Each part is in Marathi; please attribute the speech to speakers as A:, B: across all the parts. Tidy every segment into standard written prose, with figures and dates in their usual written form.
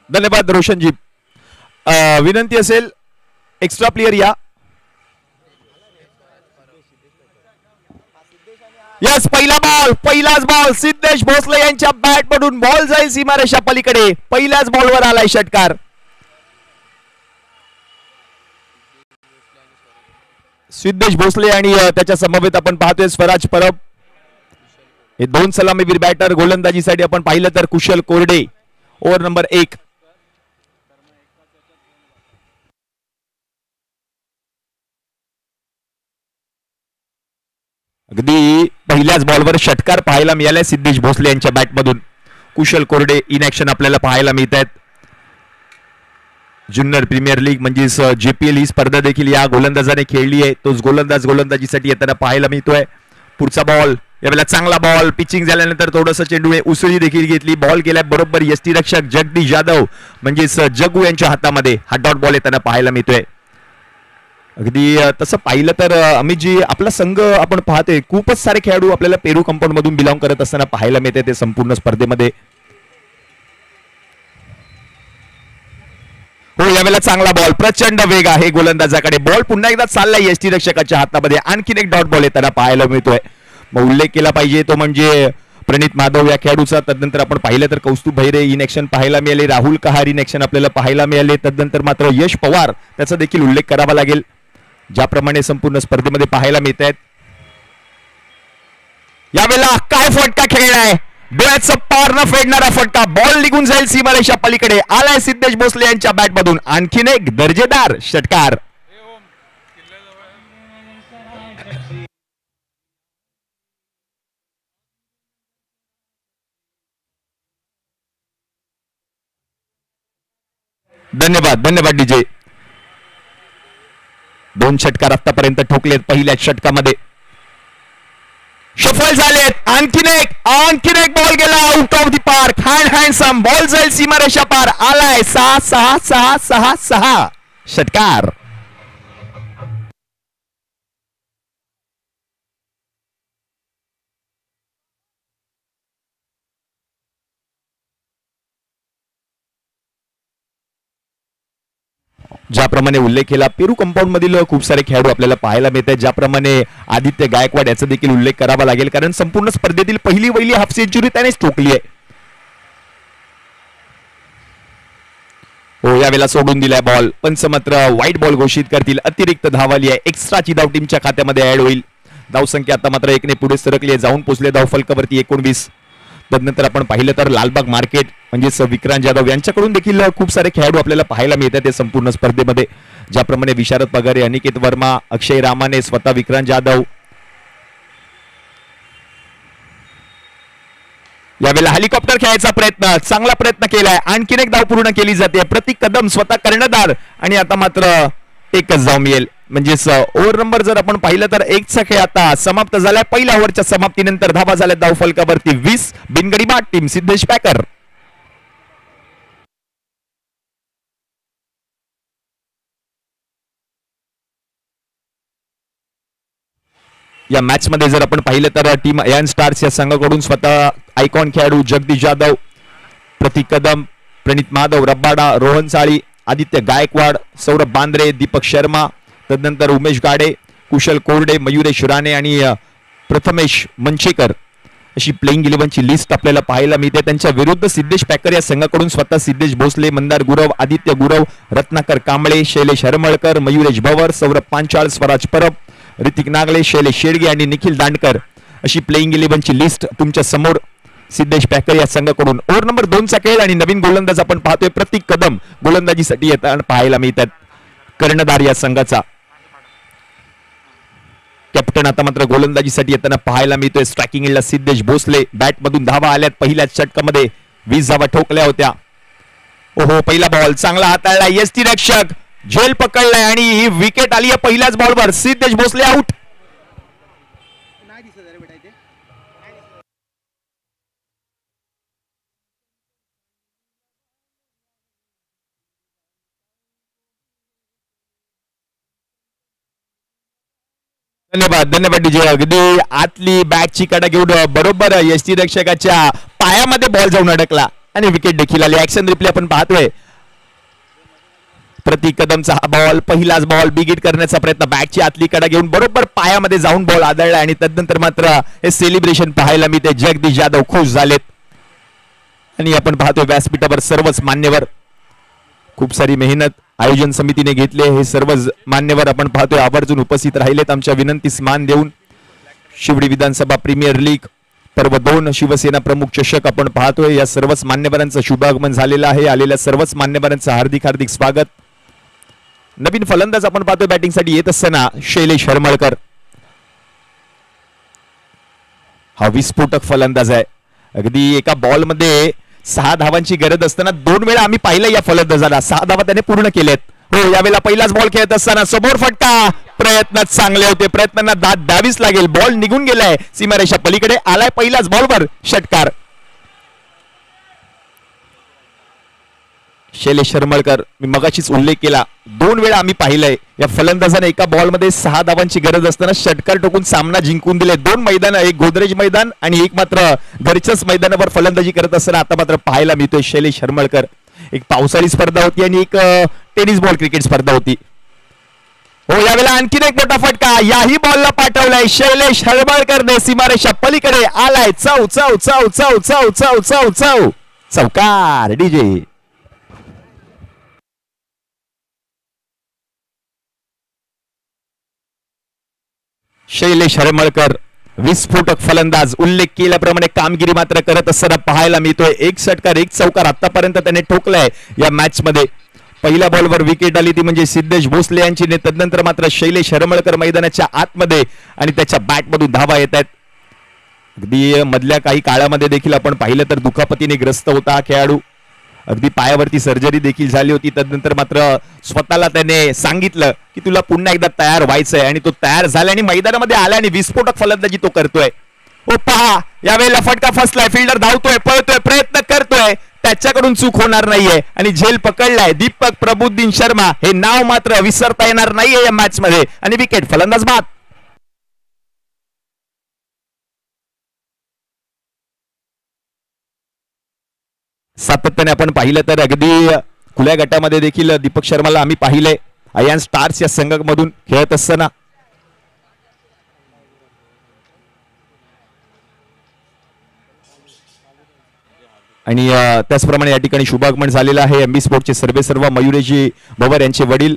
A: धन्यवाद रोशनजी. विनंती असेल एक्स्ट्रा प्लेयर या. यस, पहिलाच बॉल सिद्धेश भोसले यांच्या बॅट मधून बॉल जाईल सीमारेषा पलीकडे. पहिल्याच बॉलवर आलाय षटकार. सिद्धेश भोसले आणि त्याच्या समवेत आपण पाहतोय स्वराज परब. हे दोन सलामीवीर बॅटर. गोलंदाजीसाठी आपण पाहिलं तर कुशल कोरडे ओव्हर नंबर 1. अगदी पहिल्याच बॉलवर षटकार पाहायला मिळालाय सिद्धेश भोसले यांच्या बॅटमधून. कुशल कोरडे इन ऍक्शन आपल्याला पाहायला मिळत आहेत. ज्युनियर प्रीमियर लीग म्हणजेच JPL ही स्पर्धा देखील या गोलंदाजाने खेळली आहे. तोच गोलंदाजीसाठी येताना पाहायला मिळतोय. पुढचा बॉल यावेळेला चांगला बॉल. पिचिंग झाल्यानंतर थोडंसं चेंडूने उसळी देखील घेतली. बॉल गेल्या बरोबर यष्टीरक्षक जगदीश जाधव म्हणजेच जग्गू यांच्या हातामध्ये हा डॉट बॉल येताना पाहायला मिळतोय. अगदी तसं पाहिलं तर अमितजी आपला संघ आपण पाहतोय खूपच सारे खेळाडू आपल्याला पेरू कंपाऊंड मधून बिलॉंग करत असताना पाहायला मिळते ते संपूर्ण स्पर्धेमध्ये. हो, यावेळेला चांगला बॉल. प्रचंड वेग आहे गोलंदाजाकडे. बॉल पुन्हा एकदा चाललाय यष्टीरक्षकाच्या हातामध्ये. आणखीन एक डॉट बॉल येताना पाहायला मिळतोय. मग उल्लेख केला पाहिजे तो म्हणजे प्रणित माधव या खेळाडूचा. तदनंतर आपण पाहिलं तर कौस्तुभ भैरे इन ऍक्शन पाहायला मिळाले. राहुल कहार इन ऍक्शन आपल्याला पाहायला मिळाले. तदनंतर मात्र यश पवार त्याचा देखील उल्लेख करावा लागेल. ज्याप्रमाणे संपूर्ण स्पर्धेमध्ये पाहायला मिळत आहेत. यावेळेला काय फटका खेळलाय. डोळ्याचं पार न फेडणारा फटका. बॉल निघून जाईल सीमारेषा पलीकडे. आलाय सिद्धेश भोसले यांच्या बॅटमधून आणखीन एक दर्जेदार षटकार. धन्यवाद डीजे. 2 षटकार आतापर्यंत ठोकलेत पहिल्याच षटकामध्ये. सफल झालेत. आणखीन एक बॉल गेला out of the park. Handsome ball जाईल सीमारेषा पार. आलाय 6 षटकार. ज्याप्रमाणे उल्लेख केला पेरू कंपाऊंड मधील खूप सारे खेळाडू आपल्याला पाहायला मिळत आहेत. ज्याप्रमाणे आदित्य गायकवाड याचा देखील उल्लेख करावा लागेल कारण संपूर्ण स्पर्धेतील पहिली हाफ सेंचुरी त्यानेच ठोकली आहे. हो, यावेळेला सोडून दिलाय बॉल. पंच मात्र व्हाईट बॉल घोषित करतील. अतिरिक्त धावाली आहे. एक्स्ट्राची धाव टीमच्या खात्यामध्ये ऍड होईल. धावसंख्या आता मात्र 1 ने पुढे सरकली आहे. जाऊन पोहोचले धावफलकावरती 19. तदनंतर आपण पाहिलं तर लालबाग मार्केट म्हणजेच विक्रांत जाधव यांच्याकडून देखील खूप सारे खेळाडू आपल्याला पाहायला मिळतात ते संपूर्ण स्पर्धेमध्ये. ज्याप्रमाणे विशारद पगारे, अनिकेत वर्मा, अक्षय रामाने, स्वतः विक्रांत जाधव. यावेळेला हेलिकॉप्टर खेळायचा प्रयत्न. चांगला प्रयत्न केलाय. आणखीन एक धाव पूर्ण केली जाते. प्रतीक कदम स्वतः कर्णधार आणि आता मात्र एकच धाव मिळेल. म्हणजेच ओव्हर नंबर जर आपण पाहिलं तर 1चा खेळ आता समाप्त झालाय. पहिल्या ओव्हरच्या समाप्तीनंतर धावा झाल्या धावफलकावरती 20. बिनगडी बाद टीम सिद्धेश पॅकर. या मॅच मध्ये जर आपण पाहिलं तर टीम अयन स्टार्स या संघाकडून स्वतः आयकॉन खेळाडू जगदीश जाधव, प्रतीक कदम, प्रणित माधव, रब्बाडा, रोहन साळी, आदित्य गायकवाड, सौरभ बांद्रे, दीपक शर्मा, तदनंतर उमेश गाडे, कुशल कोरडे, मयुरेश राणे आणि प्रथमेश मंचेकर अशी प्लेइंग 11ची लिस्ट आपल्याला पाहायला मिळते. त्यांच्या विरुद्ध सिद्धेश पॅकर या संघाकडून स्वतः सिद्धेश भोसले, मंदार गुरव, आदित्य गुरव, रत्नाकर कांबळे, शैलेश हरमळकर, मयुरेश भवर, सौरभ पांचाळ, स्वराज परब, ऋतिक नागले, शैलेश शेडगे आणि निखिल दांडकर अशी प्लेइंग 11ची लिस्ट तुमच्या समोर सिद्धेश पॅकर या संघाकडून. ओव्हर नंबर 2चा खेळ आणि नवीन गोलंदाज आपण पाहतोय प्रतीक कदम गोलंदाजीसाठी येताना पाहायला मिळतात. कर्णधार या संघाचा कॅप्टन आता मात्र गोलंदाजीसाठी येताना पाहायला मिळतोय. स्ट्रायकिंगला सिद्धेश भोसले. बॅट मधून धावा आल्यात. पहिल्याच षटकामध्ये 20 धावा ठोकल्या होत्या. ओहो, पहिला बॉल चांगला हाताळला. यष्टीरक्षक झेल पकडलाय आणि ही विकेट आली आहे पहिल्याच बॉलवर. सिद्धेश भोसले आउट. धन्यवाद डीजे. अगदी आतली बॅटची कडा घेऊन बरोबर यष्टीरक्षकाच्या पायामध्ये बॉल जाऊन अडकला. आणि विकेट देखील आली. ऍक्शन रिप्ले आपण पाहतोय. प्रति कदमचा हा बॉल, पहिलाच बॉल बिग हिट करण्याचा प्रयत्न, बॅटची आतली कडा घेऊन बरोबर पायामध्ये जाऊन बॉल आदळला आणि तदनंतर मात्र हे सेलिब्रेशन पाहायला मी ते जगदीश जाधव खुश झालेत. आणि आपण पाहतोय व्यासपीठावर सर्वच मान्यवर, खूप सारी मेहनत आयोजन समितीने घेतले. हे सर्व मान्यवर आपण पाहतोय आवर्जून उपस्थित राहिलेत आमच्या विनंतीस मान देऊन. शिवडी विधानसभा प्रीमियर लीग पर्व 2 शिवसेना प्रमुख चषक आपण पाहतोय. या सर्वच मान्यवरांचं शुभागमन झालेलं आहे. आलेल्या सर्वच मान्यवरांचं हार्दिक हार्दिक स्वागत. नवीन फलंदाज आपण पाहतोय बॅटिंगसाठी येत असताना शैलेश हरमळकर. हा विस्फोटक फलंदाज आहे. अगदी एका बॉल मध्ये 6 धावांची गरज असताना 2 वेळा आम्ही पाहिलं या फलंदाजाला. 6 धावा त्याने पूर्ण केलेत. हो, यावेळेला पहिलाच बॉल खेळत असताना समोर फटका. प्रयत्न चांगले होते, प्रयत्नांना दाद द्यावीच लागेल. बॉल निघून गेलाय सीमारेषा पलीकडे, आलाय पहिल्याच बॉलवर षटकार. शैलेश हरमळकर, मी मगाशीच उल्लेख केला, 2 वेळा आम्ही पाहिलंय या फलंदाजाने एका बॉलमध्ये 6 धावांची गरज असताना षटकार टोकून सामना जिंकून दिले. 2 मैदान, एक गोदरेज मैदान आणि एक मात्र घरच्याच मैदानावर फलंदाजी करत असताना आता मात्र पाहायला मिळतोय शैलेश हरमळकर. एक पावसाळी स्पर्धा होती आणि एक टेनिस बॉल क्रिकेट स्पर्धा होती. हो, यावेळेला आणखीन एक मोठा फटका, याही बॉलला पाठवलाय शैलेश हरमळकरने सीमारेषा पलीकडे, आलाय चौ चौ चौ चौ चौ चौ चौ चौ चौकार. डीजे शैलेश हरमळकर विस्फोटक फलंदाज, उल्लेख केल्याप्रमाणे कामगिरी मात्र करत असताना पाहायला मिळतोय. 1 षटकार 1 चौकार आतापर्यंत त्याने ठोकलाय या मॅच मध्ये. पहिल्या बॉलवर विकेट आली ती म्हणजे सिद्धेश भोसले यांची. तदनंतर मात्र शैलेश हरमळकर मैदानाच्या आतमध्ये आणि त्याच्या बॅटमधून धावा येत आहेत. अगदी मधल्या काही काळामध्ये देखील आपण पाहिलं तर दुखापतीने ग्रस्त होता हा खेळाडू. अगदी पायावरती सर्जरी देखील झाली होती. तदनंतर मात्र स्वतःला त्याने सांगितलं की तुला पुन्हा एकदा तयार व्हायचंय आणि तो तयार झाला आणि मैदानामध्ये आला आणि विस्फोटक फलंदाजी तो करतोय. ओ पहा, यावेळेला फटका फसलाय. फिल्डर धावतोय, पळतोय, प्रयत्न करतोय, त्याच्याकडून चूक होणार नाहीये आणि झेल पकडलाय. दीपक प्रबुद्दीन शर्मा हे नाव मात्र विसरता येणार नाहीये या मॅच मध्ये. आणि विकेट, फलंदाज बाद. सातत्याने आपण पाहिलं तर अगदी खुल्या गटामध्ये देखील दीपक शर्माला आम्ही पाहिलंय आयन स्टार्स या संघामधून खेळत असताना. आणि त्याचप्रमाणे या ठिकाणी शुभागमन झालेलं आहे एमबी स्पोर्टचे सर्व मयुरेजी भवर यांचे वडील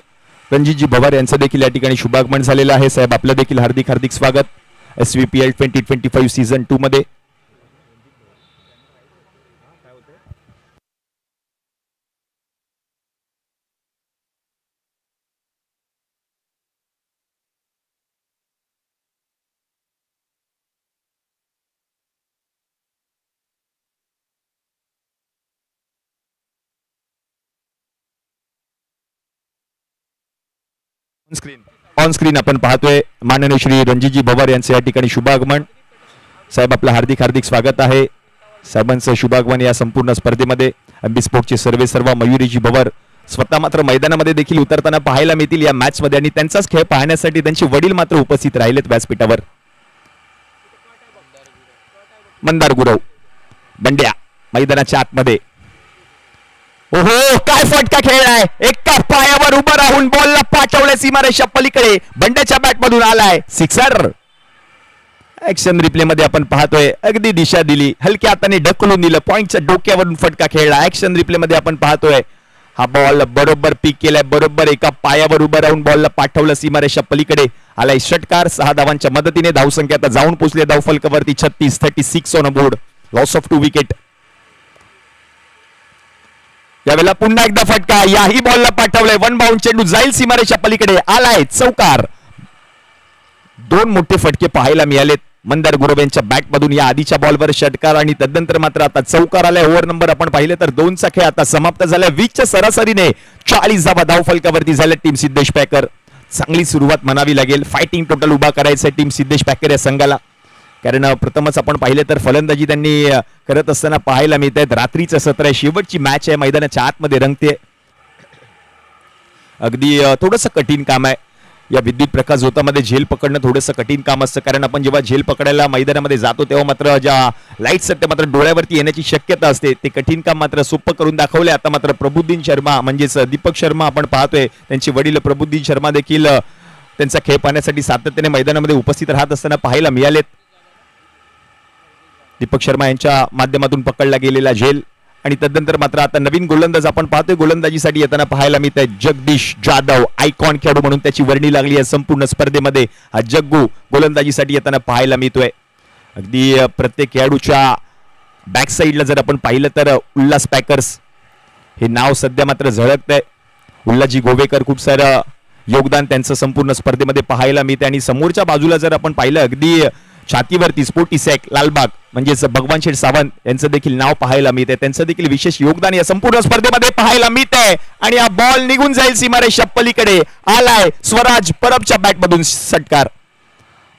A: रणजितजी भवर यांचं देखील या ठिकाणी शुभागमन झालेलं आहे. साहेब, आपलं देखील हार्दिक हार्दिक स्वागत SVPL 2025 सीझन 2 मध्ये. ऑन स्क्रीन आपण पाहतोय माननीय श्री रणजितजी भवर यांचे या ठिकाणी शुभागमन. साहेब, आपलं हार्दिक हार्दिक स्वागत आहे. साहेबांचं शुभागमन या संपूर्ण स्पर्धेमध्ये. एमबी स्पोर्टचे सर्व मयुरीजी भवर स्वतः मात्र मैदानामध्ये देखील उतरताना पाहायला मिळतील या मॅच मध्ये आणि त्यांचाच खेळ पाहण्यासाठी त्यांचे वडील मात्र उपस्थित राहिलेत व्यासपीठावर. मंदार गुरव बंड्या मैदानाच्या आतमध्ये. ओहो, काय फटका खेळलाय. एका पायावर उभं राहून बॉलला पाठवलंय सीमारेषा पलीकडे. बंड्याच्या बॅट मधून आलाय सिक्सर. ऍक्शन रिप्ले मध्ये आपण पाहतोय अगदी दिशा दिली, हलक्या हाताने ढकलून दिलं, पॉइंटच्या डोक्यावरून फटका खेळला. ऍक्शन रिप्ले मध्ये आपण पाहतोय हा बॉल बरोबर पिक केलाय, बरोबर एका पायावर उभं राहून बॉलला पाठवलं सीमारेषा पलीकडे, आलाय षटकार. 6 धावांच्या मदतीने धावसंख्या आता जाऊन पोहोचली धावफलकावरती 36 on board. Loss of 2 wicket. यावेळेला पुन्हा एकदा फटका, याही बॉलला पाठवलंय. 1 बाउंड चेंडू जाईल सीमारेषा पलीकडे, आलाय चौकार. 2 मोठे फटके पाहायला मिळालेत मंदार गुरव यांच्या बॅट मधून. या आधीच्या बॉलवर षटकार आणि तदनंतर मात्र आता चौकार आलाय. ओव्हर नंबर आपण पाहिले तर 2चा खेळ आता समाप्त झाला. 20च्या सरासरीने 40 धावा धावफलकावरती झाल्या टीम सिद्धेश पॅकर. चांगली सुरुवात म्हणावी लागेल. फायटिंग टोटल उभा करायचं टीम सिद्धेश पॅकर या संघाला. कारण प्रथमच आपण पाहिले तर फलंदाजी त्यांनी करत असताना पाहायला मिळत आहेत. रात्रीचं सत्र आहे, शेवटची मॅच आहे, मैदानाच्या आतमध्ये रंगते. अगदी थोडंसं कठीण काम आहे. या विद्युत प्रकाश झोतामध्ये झेल पकडणं थोडंसं कठीण काम असतं, कारण आपण जेव्हा झेल पकडायला मैदानामध्ये जातो तेव्हा मात्र ज्या लाईट्स आहेत ते मात्र डोळ्यावरती येण्याची शक्यता असते. ते कठीण काम मात्र सोपं करून दाखवले. आता मात्र प्रबुद्दीन शर्मा म्हणजेच दीपक शर्मा आपण पाहतोय, त्यांचे वडील प्रबुद्दीन शर्मा देखील त्यांचा खेळ पाहण्यासाठी सातत्याने मैदानामध्ये उपस्थित राहत असताना पाहायला मिळालेत. दीपक शर्मा यांच्या माध्यमातून पकडला गेलेला झेल आणि तदनंतर मात्र आता नवीन गोलंदाज आपण पाहतोय गोलंदाजीसाठी येताना पाहायला मिळत आहे. जगदीश जाधव आयकॉन खेळाडू म्हणून त्याची वर्णी लागली आहे संपूर्ण स्पर्धेमध्ये. हा जग्गू गोलंदाजीसाठी येताना पाहायला मिळतोय. अगदी प्रत्येक खेळाडूच्या बॅक साईडला जर आपण पाहिलं तर उल्हास पॅकर्स हे नाव सध्या मात्र झळकतंय. उल्हासजी गोवेकर खूप सारं योगदान त्यांचं संपूर्ण स्पर्धेमध्ये पाहायला मिळते आणि समोरच्या बाजूला जर आपण पाहिलं अगदी छातीवरती स्पोर्टिसॅक लालबाग म्हणजेच भगवान शेठ सावंत यांचं देखील नाव पाहायला मिळते. त्यांचं देखील विशेष योगदान या संपूर्ण स्पर्धेमध्ये पाहायला मिळतंय आणि हा बॉल निघून जाईल सीमारेषा पलीकडे. आलाय स्वराज परबच्या बॅटमधून षटकार.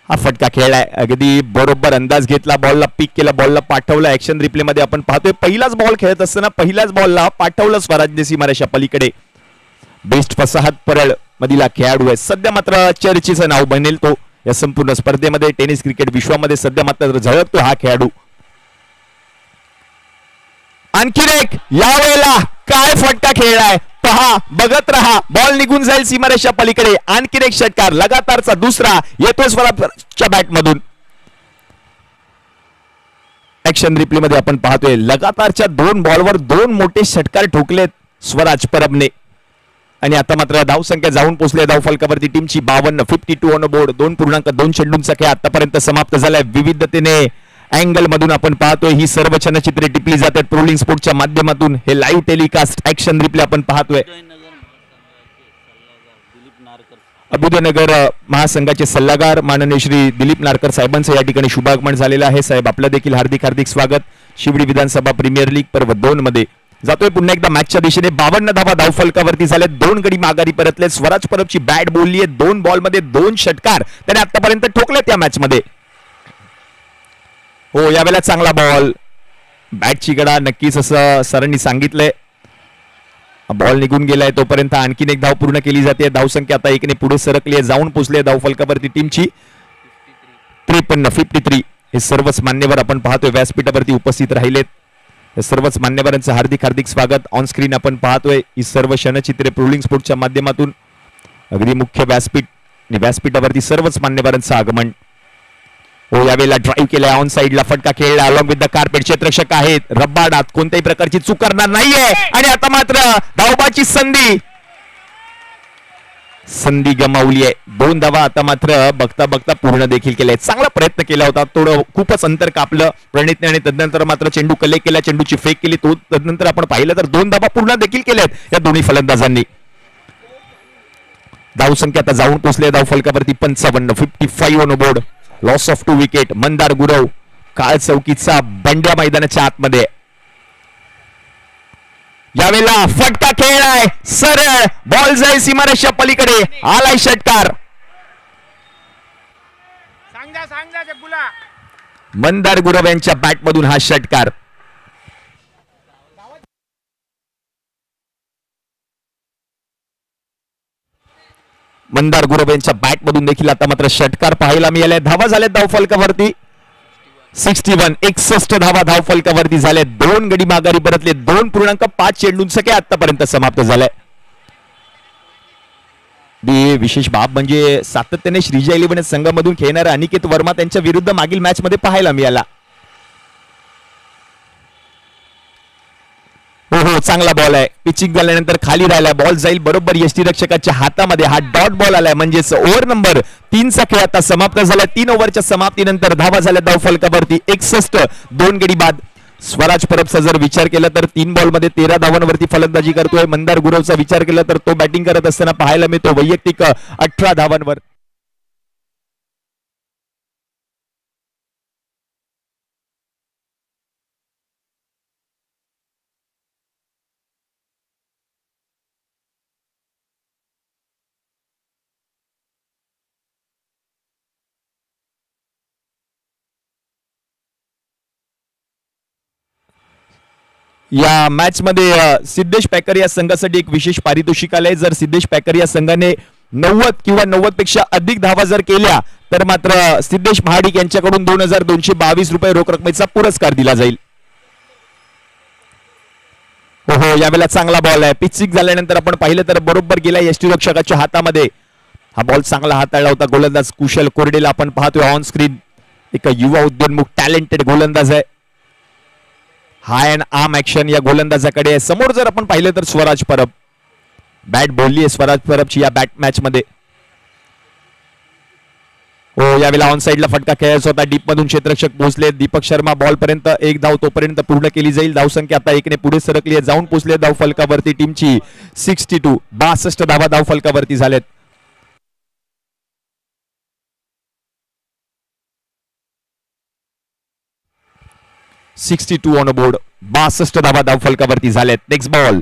A: हा फटका खेळलाय, अगदी बरोबर अंदाज घेतला, बॉलला पिक केला, बॉलला पाठवलं. ऍक्शन रिप्ले मध्ये आपण पाहतोय पहिलाच बॉल खेळत असताना पहिल्याच बॉलला पाठवलं स्वराजने सीमारेषा पलीकडे. बेस्ट फसाहत परळ मधील खेळाडू आहे, सध्या मात्र चर्चेचं नाव बनेल तो या संपूर्ण स्पर्धेमध्ये. टेनिस क्रिकेट विश्वामध्ये सध्या मात्र झळकतो हा खेळाडू. आणखी एक यावेळेला काय फटका खेळलाय पहा, बघत रहा. बॉल निघून जाईल सीमारेषा पलीकडे. आणखी एक षटकार लगातारचा दुसरा येतो स्वराजच्या बॅटमधून. ऍक्शन रिप्ले मध्ये आपण पाहतोय लगातारच्या 2 बॉलवर 2 मोठे षटकार ठोकलेत स्वराज परबने आणि आता मात्र धावसंख्या जाऊन पोहोचली धाव फलकावरती टीमची 52. 52 ऑन बोर्ड. 2.2 चेंडूंचा खेळ आतापर्यंत समाप्त झालाय. विविधतेने अँगल मधून आपण पाहतोय ही सर्व छायाचित्रे टिपली जातात ट्रोलिंग स्पोर्टच्या माध्यमातून. हे लाईव्ह टेलिकास्ट ऍक्शन रिप्ले आपण पाहतोय. अभ्युदयनगर महासंघाचे सल्लागार माननीय श्री दिलीप नारकर साहेबांचं या ठिकाणी शुभागमन झालेलं आहे. साहेब आपलं देखील हार्दिक हार्दिक स्वागत. शिवडी विधानसभा प्रीमियर लीग पर्व 2 मध्ये जातोय पुन्हा एकदा मॅचच्या दिशेने. 52 धावा धावफलकावरती झाले. 2 गडी माघारी परतले. स्वराज परबची बॅट बोलली आहे. 2 बॉल मध्ये 2 षटकार त्याने आतापर्यंत ठोकलेत या मॅच मध्ये. हो यावेळेला चांगला बॉल, बॅटची गडा नक्कीच असं सरांनी सांगितलंय. बॉल निघून गेलाय तोपर्यंत आणखीन एक धाव पूर्ण केली जाते. धावसंख्या आता 1ने पुढे सरकली आहे, जाऊन पोहोचली धावफलकावरती टीमची 53. 53 हे सर्वच मान्यवर आपण पाहतोय व्यासपीठावरती उपस्थित राहिलेत. सर्वच मान्यवरांचं हार्दिक हार्दिक स्वागत. ऑन स्क्रीन आपण पाहतोय ही सर्व क्षणचित्रे प्रोलिंग स्पोर्टच्या माध्यमातून. अगदी मुख्य व्यासपीठ आणि व्यासपीठावरती सर्वच मान्यवरांचं आगमन. हो यावेळेला ड्राईव्ह केलाय, ऑन साइडला फटका खेळला अलॉंग विथ द कार्पेट. क्षेत्ररक्षक आहेत रब्बाडात, कोणत्याही प्रकारची चूक करणार नाहीये आणि आता मात्र धावबाची संधी गमावली आहे. 2 धावा आता मात्र बघता बघता पूर्ण देखील केलाय. चांगला प्रयत्न केला होता, थोडं खूपच अंतर कापलं प्रणितने आणि तदनंतर मात्र चेंडू कलेक्ट केला, चेंडूची फेक केली. तो तदनंतर आपण पाहिलं तर 2 धावा पूर्ण देखील केल्यात या दोन्ही फलंदाजांनी. धावसंख्या आता जाऊन पोहोचले धावफलकावरती 55. 55 on board. Loss of 2 wicket. Mandar Gurav काळ चौकीचा बंड्या मैदानाच्या आतमध्ये. यावेळेला फटका खेळलाय सरळ, बॉल जाईल सीमारेषा पलीकडे. आलाय षटकार. मंदार गुरव यांच्या बॅटमधून हा षटकार. मंदार गुरव यांच्या बॅटमधून देखील आता मात्र षटकार पाहायला मिळाले. धावा झाल्या धावफलकावरती 61. 61 धावा धावफलकावरती झाल्या. 2 गडी माघारी परतले. 2.5 चेंडूंचा खेळ आतापर्यंत समाप्त झालाय. विशेष बाब म्हणजे सातत्याने श्रीजय 11 संघामधून खेळणारा अनिकेत वर्मा त्यांच्या विरुद्ध मागील मॅच मध्ये पाहायला मिळाला. हो चांगला बॉल आहे. पिचिंग झाल्यानंतर खाली राहिला, बॉल जाईल बरोबर यष्टीरक्षकाच्या हातामध्ये. हा डॉट बॉल आलाय म्हणजेच ओव्हर नंबर 3चा खेळ आता समाप्त झाला. 3 ओव्हरच्या समाप्तीनंतर धावा झाल्या धावफलकावरती 61. 2 गडी बाद. स्वराज परबचा जर विचार केला तर 3 बॉलमध्ये 13 धावांवरती फलंदाजी करतोय. मंदार गुरवचा विचार केला तर तो बॅटिंग करत असताना पाहायला मिळतो वैयक्तिक 18 धावांवर. या मॅच मध्ये सिद्धेश पॅकर या संघासाठी एक विशेष पारितोषिक आलंय. जर सिद्धेश पॅकर या संघाने 90 किंवा 90 पेक्षा अधिक धावा जर केल्या तर मात्र सिद्धेश महाडिक यांच्याकडून 2222 रुपये रोख रकमेचा पुरस्कार दिला जाईल. हो हो, यावेळेला चांगला बॉल आहे. पिचिंग झाल्यानंतर आपण पाहिलं तर बरोबर गेला यष्टीरक्षकाच्या हातामध्ये. हा बॉल चांगला हाताळला होता गोलंदाज कुशल कोरडेला. आपण पाहतोय ऑन स्क्रीन एक युवा उद्योन्मुख टॅलेंटेड गोलंदाज आहे. हाय अँड आर्म ऍक्शन या गोलंदाजाकडे आहे. समोर जर आपण पाहिलं तर स्वराज परब बॅट बोलली आहे स्वराज परबची या बॅट मॅच मध्ये. हो, यावेळेला ऑन साइडला फटका खेळायचा होता. डीप मधून क्षेत्ररक्षक पोहोचले. दीपक शर्मा बॉल पर्यंत एक धाव तोपर्यंत पूर्ण केली जाईल. धावसंख्या आता 1 ने पुढे सरकली आहे. जाऊन पोहोचले धाव फलकावरती टीमची 62 धावा धाव फलकावरती झालेत. 62 ऑन बोर्ड. 62 धावा धाव फलकावरती झालेत. Next ball.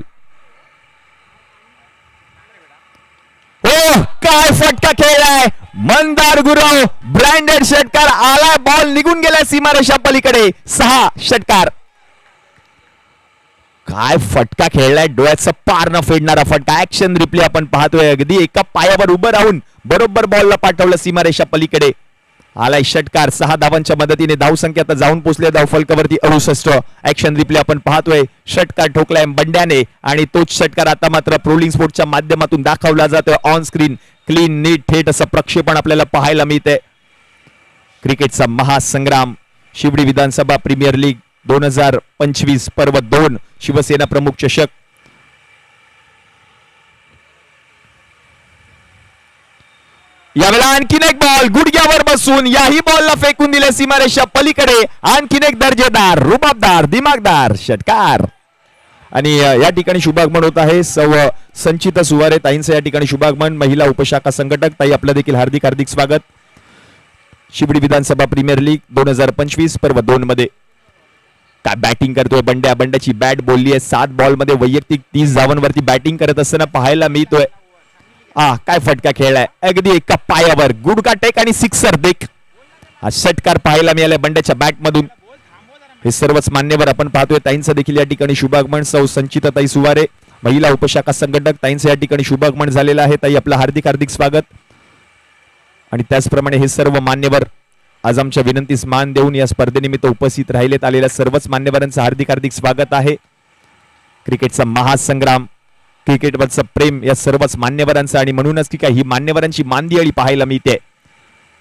A: हो, काय फटका खेळलाय मंदार गुरव. ब्रँडेड षटकार आलाय. बॉल निघून गेलाय सीमारेषा पलीकडे. 6 षटकार. काय फटका खेळलाय. डोळ्याचं पार न फेडणारा फटका. ऍक्शन रिप्ले आपण पाहतोय. अगदी एका पायावर उभं राहून बरोबर बॉलला पाठवलं सीमारेषा पलीकडे. आलाय षटकार. 6 धावांच्या मदतीने धावसंख्या आता जाऊन पोहोचले धाव फलकावरती 68. ऍक्शन रिप्ले आपण पाहतोय. षटकार ठोकलाय बंड्याने आणि तोच षटकार आता मात्र प्रोलिंग स्पोर्टच्या माध्यमातून दाखवला जातोय ऑन स्क्रीन. क्लीन नीट थेट असं प्रक्षेपण आपल्याला पाहायला मिळतंय. क्रिकेटचा महासंग्राम शिवडी विधानसभा प्रीमियर लीग 2025 पर्व 2 शिवसेना प्रमुख चषक. यावेळेला आणखीन एक बॉल गुडघ्यावर बसून याही बॉलला फेकून दिले सीमारेषा पलीकडे. आणखीन एक दर्जेदार रुबाबदार दिमागदार षटकार आणि या ठिकाणी शुभागमन होत आहे. संचिता सुवारे ताईंचं या ठिकाणी शुभागमन. महिला उपशाखा संघटक ताई आपलं देखील हार्दिक हार्दिक स्वागत. शिवडी विधानसभा प्रीमियर लीग 2025 पर्व 2 मध्ये काय बॅटिंग करतोय बंड्या. बंड्याची बॅट बोलली आहे. 7 बॉल मध्ये वैयक्तिक 30 धावांवरती बॅटिंग करत असताना पाहायला मिळतोय. काय फटका खेळलाय. अगदी एका पायावर गुडघा टेक आणि सिक्सर देख हा षटकार पाहायला मिळालाय बंड्याच्या बॅट मधून. हे सर्वच मान्यवर आपण पाहतोय. ताईंचं देखील या ठिकाणी शुभागमन. सौ संचिता ताई सुवारे महिला उपशाखा संघटक ताईंचं या ठिकाणी शुभागमन झालेलं आहे. ताई आपलं हार्दिक हार्दिक स्वागत. आणि त्याचप्रमाणे हे सर्व मान्यवर आज आमच्या विनंतीस मान देऊन या स्पर्धेनिमित्त उपस्थित राहिलेत आलेल्या सर्वच मान्यवरांचं हार्दिक हार्दिक स्वागत आहे. क्रिकेटचा महासंग्राम क्रिकेटवरचं प्रेम या सर्वच मान्यवरांचं आणि म्हणूनच की काय ही मान्यवरांची मांदियाळी पाहायला मिळते.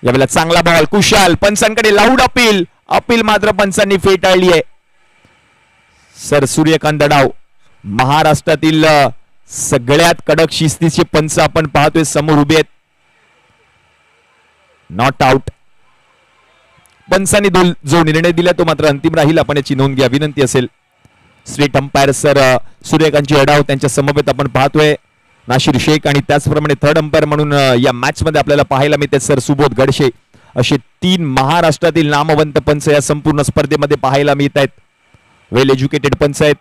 A: यावेळेला चांगला बॉल कुशाल पंचांकडे लाऊड अपील. अपील मात्र पंचांनी फेटाळली आहे. सर सूर्यकांत दडाव महाराष्ट्रातील सगळ्यात कडक शिस्तीचे पंच आपण पाहतोय समोर उभे आहेत. Not out. पंचांनी जो निर्णय दिला तो मात्र अंतिम राहील. आपण याची नोंद घ्या विनंती असेल. स्ट्रेट अंपायर सर सूर्यकांतजी अडाव त्यांच्या समवेत आपण पाहतोय नाशिर शेख आणि त्याचप्रमाणे थर्ड अंपायर म्हणून या मॅच मध्ये आपल्याला पाहायला मिळते सर सुबोध गडशे. असे 3 महाराष्ट्रातील नामवंत पंच या संपूर्ण स्पर्धेमध्ये पाहायला मिळत आहेत. वेल एज्युकेटेड पंच आहेत.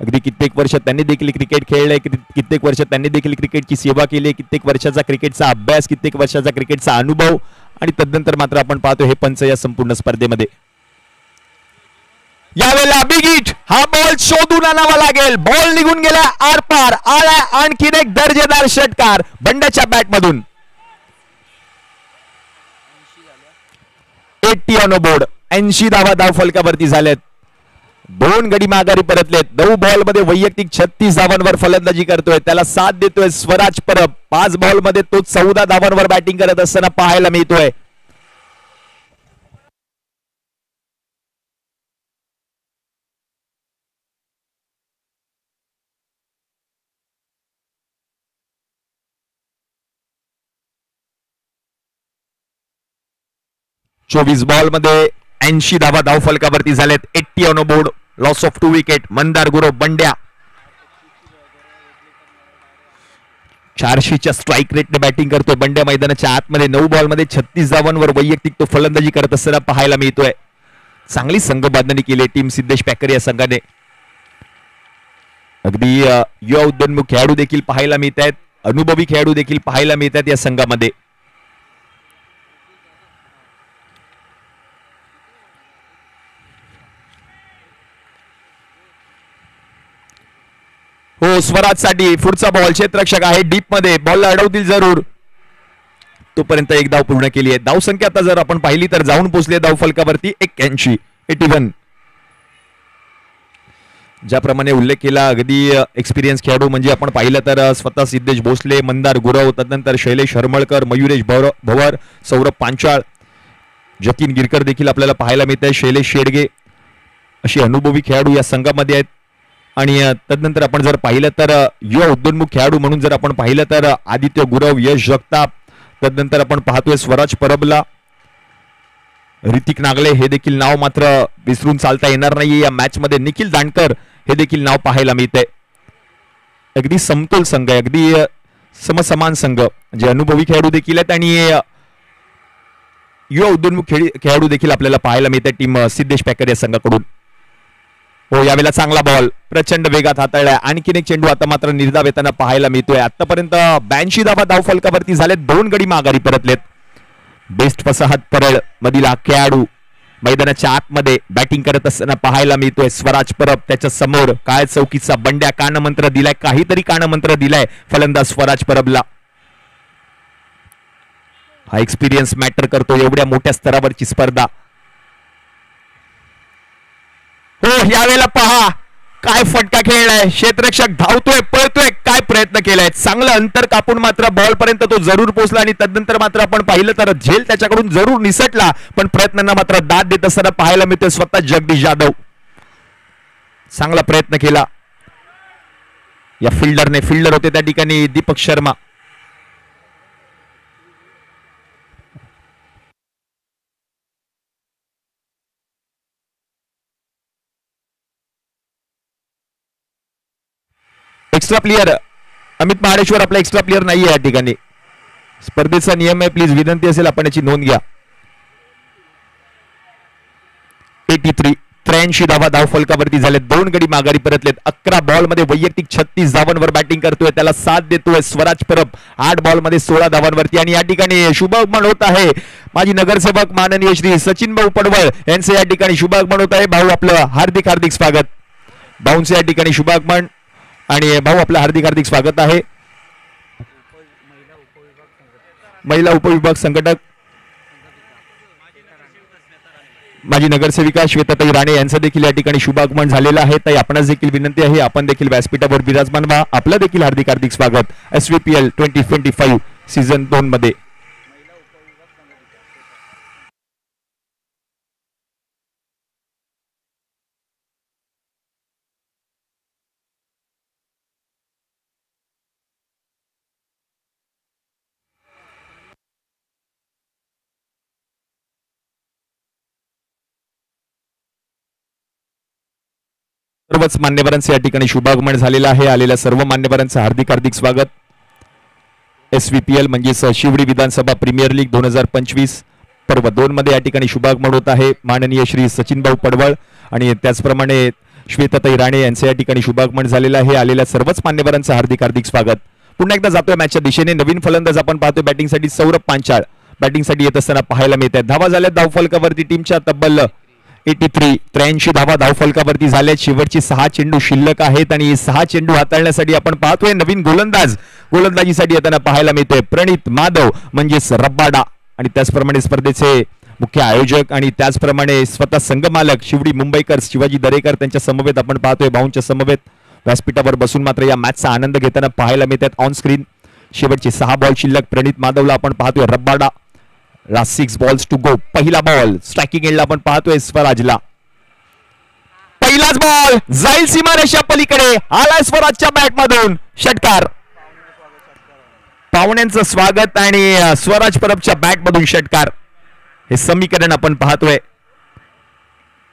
A: अगदी कित्येक वर्ष त्यांनी देखील क्रिकेट खेळलंय. कित्येक वर्ष त्यांनी देखील क्रिकेटची सेवा केली. कित्येक वर्षाचा क्रिकेटचा अभ्यास कित्येक वर्षाचा क्रिकेटचा अनुभव आणि तदनंतर मात्र आपण पाहतो हे पंच या संपूर्ण स्पर्धेमध्ये. यावेळेला बिग हिट. हा बॉल शोधून आणावा लागेल. बॉल निघून गेला आरपार. आला आणखीन एक दर्जेदार षटकार बंड्याच्या बॅट मधून. 80 ऑन बोर्ड. 80 धावा धाव फलकावरती झालेत. 2 गडी माघारी परतलेत. 9 बॉल मध्ये वैयक्तिक 36 धावांवर फलंदाजी करतोय. त्याला साथ देतोय स्वराज परब. 5 बॉल मध्ये तो 14 धावांवर बॅटिंग करत असताना पाहायला मिळतोय. चोवीस बॉल मध्ये 80 धावा धाव फलकावरती झालेत. 80 on board. Loss of 2 wicket. Mandar Gurav Bandya 400च्या स्ट्राईक रेटने बॅटिंग करतोय. बंड्या मैदानाच्या आतमध्ये 9 बॉल मध्ये 36 धावांवर वैयक्तिक तो फलंदाजी करत असताना पाहायला मिळतोय. चांगली संघबांधणी केली टीम सिद्धेश पॅकर या संघाने. अगदी युवा उद्योन्मुख खेळाडू देखील पाहायला मिळत आहेत. अनुभवी खेळाडू देखील पाहायला मिळत आहेत या संघामध्ये. हो स्वराज साठी पुढचा बॉल क्षेत्ररक्षक आहे डीप मध्ये. बॉलला अडवतील जरूर. तोपर्यंत एक धाव पूर्ण केली आहे. धावसंख्या आता जर आपण पाहिली तर जाऊन पोहोचली धाव फलकावरती 81. ज्याप्रमाणे उल्लेख केला अगदी एक्सपिरियन्स खेळाडू म्हणजे आपण पाहिलं तर स्वतः सिद्धेश भोसले, मंदार गुरव, तदनंतर शैलेश हरमळकर, मयुरेश भवर, सौरभ पांचाळ, जतीन गिरकर देखील आपल्याला पाहायला मिळत आहे. शैलेश शेडगे अशी अनुभवी खेळाडू या संघामध्ये आहेत. आणि तदनंतर आपण जर पाहिलं तर युवा उद्योन्मुख खेळाडू म्हणून जर आपण पाहिलं तर आदित्य गुरव, यश जगताप, तदनंतर आपण पाहतोय स्वराज परबला, ऋतिक नागले हे देखील नाव मात्र विसरून चालता येणार नाही या मॅच मध्ये. निखिल दांडकर हे देखील नाव पाहायला मिळतंय. अगदी समतोल संघ आहे, अगदी समसमान संघ, जे अनुभवी खेळाडू देखील आहेत आणि युवा उद्योन्मुख खेळाडू देखील आपल्याला पाहायला मिळते टीम सिद्धेश पॅकर या संघाकडून. हो, यावेळेला चांगला बॉल प्रचंड वेगात हाताळलाय. आणखीन एक चेंडू आता मात्र निर्धाव येताना पाहायला मिळतोय. आतापर्यंत 82 धावा धाव फलकावरती झालेत. 2 गडी माघारी परतलेत. बेस्ट फसाहत परळ मधील हा खेळाडू मैदानाच्या आतमध्ये बॅटिंग करत असताना पाहायला मिळतोय. स्वराज परब त्याच्या समोर काय चौकीचा बंड्या कानमंत्र दिलाय, काहीतरी कानमंत्र दिलाय फलंदाज स्वराज परबला. हा एक्सपिरियन्स मॅटर करतो एवढ्या मोठ्या स्तरावरची स्पर्धा. हो, यावेळेला पहा काय फटका खेळलाय. क्षेत्ररक्षक धावतोय, पळतोय, काय प्रयत्न केलाय. चांगलं अंतर कापून मात्र बॉल पर्यंत तो जरूर पोहोचला आणि तदनंतर मात्र आपण पाहिलं तर झेल त्याच्याकडून जरूर निसटला, पण प्रयत्नांना मात्र दाद देत असताना पाहायला मिळतोय स्वतः जगदीश जाधव. चांगला प्रयत्न केला या फिल्डरने. फिल्डर होते त्या ठिकाणी दीपक शर्मा. एक्स्ट्रा प्लेयर अमित महाडेश्वर आपला एक्स्ट्रा प्लेयर नाहीये या ठिकाणी. स्पर्धेचा नियम आहे, प्लीज विनंती असेल आपण याची नोंद घ्या. 83 धावा धाव फलकावरती झाले. 2 गडी माघारी परतलेत. 11 बॉल मध्ये वैयक्तिक 36 धावांवर बॅटिंग करतोय. त्याला साथ देतोय स्वराज परब 8 बॉल मध्ये 16 धावांवरती. आणि या ठिकाणी शुभागमन होत आहे माजी नगरसेवक माननीय श्री सचिन भाऊ पडवळ यांचे या ठिकाणी शुभागमन होत आहे. भाऊ आपलं हार्दिक हार्दिक स्वागत. भाऊंचे या ठिकाणी शुभागमन आणि भाऊ आपलं हार्दिक हार्दिक स्वागत आहे. महिला उपविभाग संघटक माजी नगरसेविका श्वेताताई राणे यांचं देखील या ठिकाणी शुभागमन झालेलं आहे. ताई आपणास देखील विनंती आहे आपण देखील व्यासपीठावर विराजमान व्हा. आपलं देखील हार्दिक हार्दिक स्वागत SVPL 2025 सीझन 2 मध्ये. सर्वच मान्यवरांचे या ठिकाणी शुभागमन झालेलं आहे. आलेल्या सर्व मान्यवरांचं हार्दिक हार्दिक स्वागत. SVPL म्हणजेच शिवडी विधानसभा प्रीमियर लीग 2025 पर्व 2 मध्ये या ठिकाणी शुभागमन होत आहे. माननीय श्री सचिन भाऊ पडवळ आणि त्याचप्रमाणे श्वेताताई राणे यांचे या ठिकाणी शुभागमन झालेलं आहे. आलेल्या सर्वच मान्यवरांचं हार्दिक हार्दिक स्वागत. पुन्हा एकदा जातोय मॅचच्या दिशेने. नवीन फलंदाज आपण पाहतोय बॅटिंगसाठी सौरभ पांचाळ बॅटिंगसाठी येत असताना पाहायला मिळत आहेत. धावा झाल्या धाव फलकावरती टीमच्या तब्बल 83 धावा धाव फलकावरती झाल्यात. शेवटची 6 चेंडू शिल्लक आहेत आणि 6 चेंडू हाताळण्यासाठी आपण पाहतोय नवीन गोलंदाजीसाठी येताना पाहायला मिळतोय प्रणित माधव म्हणजेच रब्बाडा. आणि त्याचप्रमाणे स्पर्धेचे मुख्य आयोजक आणि त्याचप्रमाणे स्वतः संघमालक शिवडी मुंबईकर शिवाजी दरेकर त्यांच्या समवेत आपण पाहतोय भाऊंच्या समवेत व्यासपीठावर बसून मात्र या मॅचचा आनंद घेताना पाहायला मिळतात ऑन स्क्रीन. शेवटचे 6 बॉल शिल्लक. प्रणित माधवला आपण पाहतोय Rabada. Last 6 balls to go. पहिला बॉल स्ट्रायकिंग एंडला आपण पाहतोय स्वराजला. पहिलाच बॉल जाईल सीमारेषा पलीकडे. आलाय स्वराजच्या बॅट मधून षटकार. पाहुण्यांचं स्वागत आणि स्वराज परबच्या बॅट मधून षटकार. हे समीकरण आपण पाहतोय.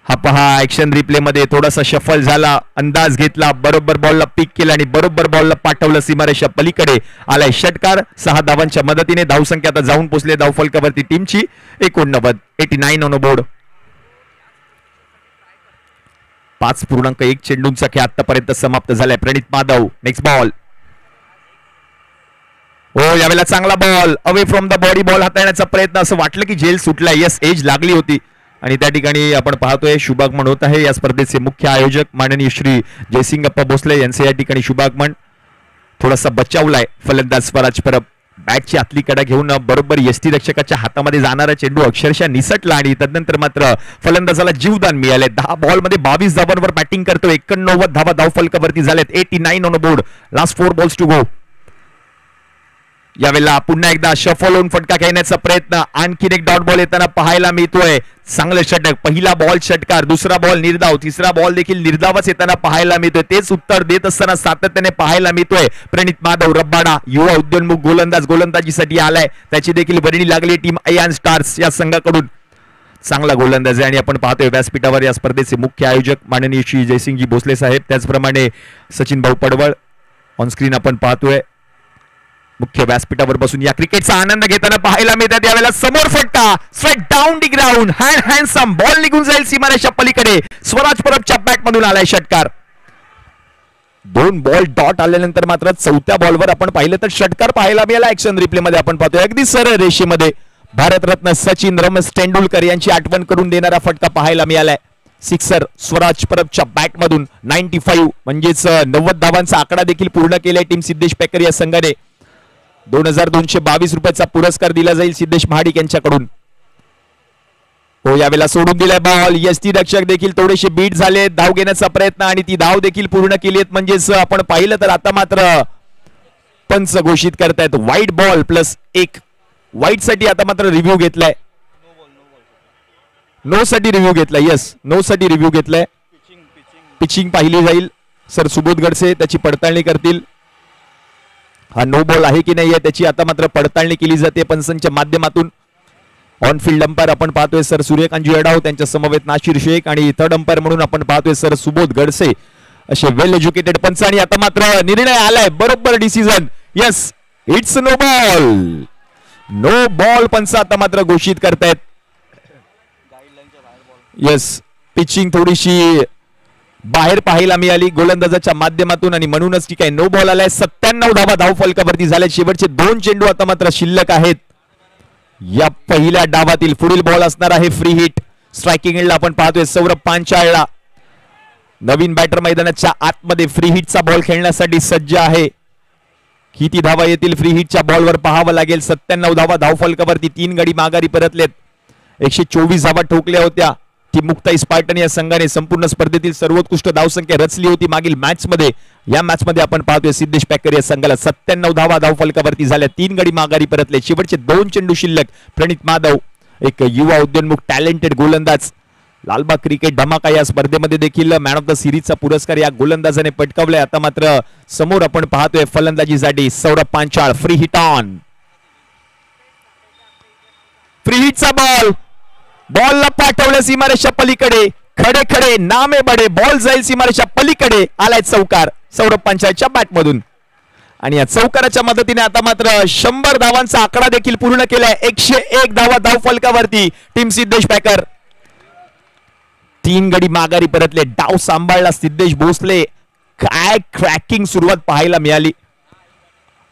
A: हा पहा ऍक्शन रिप्ले मध्ये थोडासा शफल झाला, अंदाज घेतला, बरोबर बॉलला पिक केला आणि बरोबर बॉलला पाठवलं सीमारेषा पलीकडे. आलाय षटकार. 6 धावांच्या मदतीने धावसंख्या आता जाऊन पोहोचले धावफलकावरती टीमची 89 ऑन बोर्ड. 5.1 चेंडूंचा खेळ आतापर्यंत समाप्त झालाय. प्रणित माधव नेक्स्ट बॉल. हो, यावेळेला चांगला ball away from the body ball हाताळण्याचा प्रयत्न. असं वाटलं की झेल सुटलाय. यस, एज लागली होती आणि त्या ठिकाणी आपण पाहतोय शुभागमन होत आहे. या स्पर्धेचे मुख्य आयोजक माननीय श्री जयसिंगप्पा भोसले यांचे या ठिकाणी शुभागमन. थोडासा बचावलाय फलंदाज स्वराज परब. बॅटची आतली कडा घेऊन बरोबर यष्टीरक्षकाच्या हातामध्ये जाणारा चेंडू अक्षरशः निसटला आणि तदनंतर मात्र फलंदाजाला जीवदान मिळाले. 10 बॉलमध्ये 22 धावांवर बॅटिंग करतो. 89 धावा धावफलकावरती झालेत. 89 on board. Last 4 balls to go. यावेळेला पुन्हा एकदा शफल होऊन फटका खेळण्याचा प्रयत्न. आणखीन एक डॉट बॉल येताना पाहायला मिळतोय. चांगलं षटक. पहिला बॉल षटकार, दुसरा बॉल निर्धाव, तिसरा बॉल देखील निर्धावच येताना पाहायला मिळतोय. तेच उत्तर देत असताना सातत्याने पाहायला मिळतोय. प्रणित माधव रब्बाडा युवा उद्योन्मुख गोलंदाज गोलंदाजीसाठी आलाय. त्याची देखील वर्णी लागली टीम अयान स्टार्स या संघाकडून. चांगला गोलंदाज आहे आणि आपण पाहतोय व्यासपीठावर या स्पर्धेचे मुख्य आयोजक माननीय श्री जयसिंगजी भोसले साहेब, त्याचप्रमाणे सचिन भाऊ पडवळ ऑन स्क्रीन आपण पाहतोय. मुख्य व्यासपीठावर बसून या क्रिकेटचा आनंद घेताना पाहायला मिळतात. यावेळेला समोर फटका, straight down the ground, handsome ball निघून जाईल सीमारेषा पलीकडे. स्वराज परबच्या बॅट मधून आलाय षटकार. 2 बॉल डॉट आल्यानंतर मात्र चौथ्या बॉलवर आपण पाहिलं तर षटकार पाहायला मिळाला. ऍक्शन रिप्ले मध्ये आपण पाहतोय अगदी सरळ रेषेमध्ये भारतरत्न सचिन रमेश तेंडुलकर यांची आठवण करून देणारा फटका पाहायला मिळालाय. सिक्सर स्वराज परबच्या बॅट मधून. 95 म्हणजेच 90 धावांचा आकडा देखील पूर्ण केलाय टीम सिद्धेश पेकर या संघाने. 2222 रुपयाचा पुरस्कार दिला जाईल सिद्धेश महाडिक यांच्याकडून. हो, यावेळेला सोडून दिलाय बॉल. यष्टीरक्षक देखील थोडेसे बीट झाले. धाव घेण्याचा प्रयत्न आणि ती धाव देखील पूर्ण केली आहेत. म्हणजेच आपण पाहिलं तर आता मात्र पंच घोषित करतायत. White ball plus 1. व्हाईट साठी आता मात्र रिव्ह्यू घेतलाय. नो साठी रिव्ह्यू घेतलाय. येस, नो साठी रिव्ह्यू घेतलाय. पिचिंग पाहिली जाईल. सर सुबोध गडसे त्याची पडताळणी करतील. हा नो बॉल आहे की नाही त्याची आता मात्र पडताळणी केली जाते पंचांच्या माध्यमातून. ऑन फील्ड अंपायर आपण पाहतोय सर सूर्यकांत अडाव, त्यांच्या समवेत नाशिर शेख आणि थर्ड अंपायर म्हणून आपण पाहतोय सर सुबोध गडसे, असे वेल एज्युकेटेड पंच. आणि आता मात्र निर्णय आलाय, बरोबर decision. Yes, it's no ball. No ball पंच आता मात्र घोषित करतायत. येस, पिचिंग थोडीशी बाहेर पाहायला मिळाली गोलंदाजाच्या माध्यमातून आणि म्हणूनच ठीक आहे नो बॉल आलाय. 97 धावा धाव फलकावरती झाल्या. शेवटचे 2 चेंडू आता मात्र शिल्लक आहेत या पहिल्या डावातील. पुढील बॉल असणार आहे फ्री हिट. स्ट्रायकिंग एंडला आपण पाहतोय सौरभ पांचाळला. नवीन बॅटर मैदानाच्या आतमध्ये फ्री हिटचा बॉल खेळण्यासाठी सज्ज आहे. किती धावा येतील फ्री हिटच्या बॉलवर पाहावं लागेल. 97 धावा धाव फलकावरती. 3 गडी माघारी परतलेत. 124 धावा ठोकल्या होत्या. मुक्ताई स्पार्टन या संघाने संपूर्ण स्पर्धेतील सर्वोत्कृष्ट धावसंख्या रचली होती मागील मॅच मध्ये. या मॅच मध्ये आपण पाहतोय सिद्धेश पेकर या संघाला 97 धावा धाव फलकावरती झाल्या. 3 गडी माघारी परतले. शेवटचे 2 चेंडू शिल्लक. प्रणित माधव एक युवा उद्योन्मुख टॅलेंटेड गोलंदाज. लालबाग क्रिकेट धमाका या स्पर्धेमध्ये देखील मॅन ऑफ द सिरीजचा पुरस्कार या गोलंदाजाने पटकावलाय. आता मात्र समोर आपण पाहतोय फलंदाजीसाठी Saurabh Panchal. Free hit on. Free हिटचा बॉल. बॉलला पाठवलं सीमारेषा पलीकडे. खडे खडे नामे बडे. बॉल जाईल सीमारेषा पलीकडे. आलाय चौकार सौरभ पांचाळच्या बॅट मधून. आणि या चौकाराच्या मदतीने आता मात्र 100 धावांचा आकडा देखील पूर्ण केलाय. 101 धावा धाव फलकावरती टीम सिद्धेश पेकर. 3 गडी माघारी परतले. डाव सांभाळला सिद्धेश भोसले. काय क्रॅकिंग सुरुवात पाहायला मिळाली.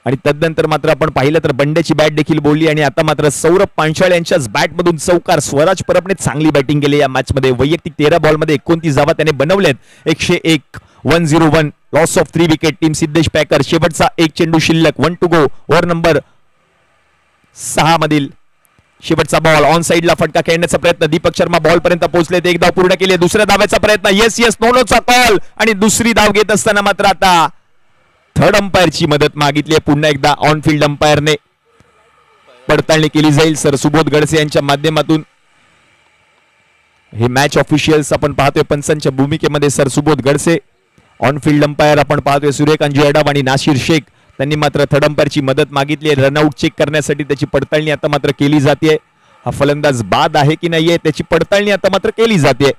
A: आणि तदनंतर मात्र आपण पाहिलं तर बंड्याची बॅट देखील बोलली. आणि आता मात्र सौरभ पांचाळ यांच्याच बॅट मधून चौकार. स्वराज परबने चांगली बॅटिंग केली या मॅच मध्ये. वैयक्तिक 13 बॉल मध्ये 29 धावा त्याने बनवल्यात. 101 101 loss of 3 wicket team Siddhesh picker. शेवटचा 1 चेंडू शिल्लक. 1 टू गो. ओव्हर नंबर 6 मधील शेवटचा बॉल. ऑन साइडला फटका खेळण्याचा प्रयत्न. दीपक शर्मा बॉल पर्यंत पोहोचलेत. 1 धाव पूर्ण केली. दुसऱ्या धाव्याचा प्रयत्न. येस येस, नो नोचा कॉल. आणि दुसरी धाव घेत असताना मात्र आता थर्ड अंपायरची मदत मागितली आहे. पुन्हा एकदा ऑन फील्ड अंपायरने पडताळणी केली जाईल सर सुबोध गडसे यांच्या माध्यमातून. हे मॅच ऑफिशियल्स आपण पाहतोय पंचांच्या भूमिकेमध्ये sir Subodh Godse. On field umpire आपण पाहतोय सूर्यकांत अडाव आणि नाशिर शेख. त्यांनी मात्र थर्ड अंपायरची मदत मागितली आहे. रनआउट चेक करण्यासाठी त्याची पडताळणी आता मात्र केली जाते. हा फलंदाज बाद आहे की नाहीये त्याची पडताळणी आता मात्र केली जाते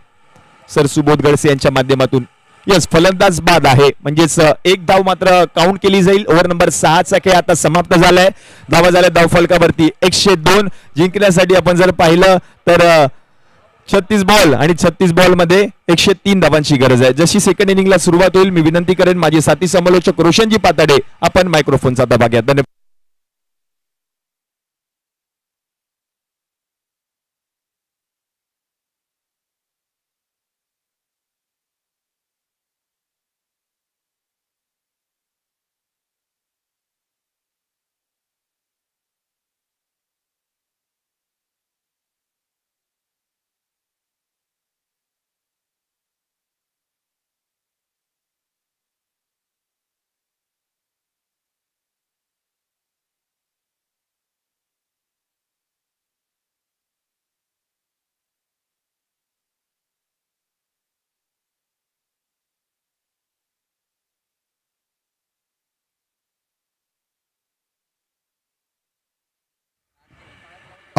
A: सर सुबोध गडसे यांच्या माध्यमातून. यस, फलंदाज बाद आहे. म्हणजेच 1 धाव मात्र काउंट केली जाईल. ओव्हर नंबर 6 चा खेळ आता समाप्त झालाय. धावा झाल्या धाव फलकावरती 102. जिंकण्यासाठी आपण जर पाहिलं तर 36 बॉल आणि 36 बॉल मध्ये 103 धावांची गरज आहे. जशी सेकंड इनिंगला सुरुवात होईल मी विनंती करेन माझे साथी समालोचक रोशनजी पाताडे आपण मायक्रोफोनचा आता भाग घ्या. धन्यवाद.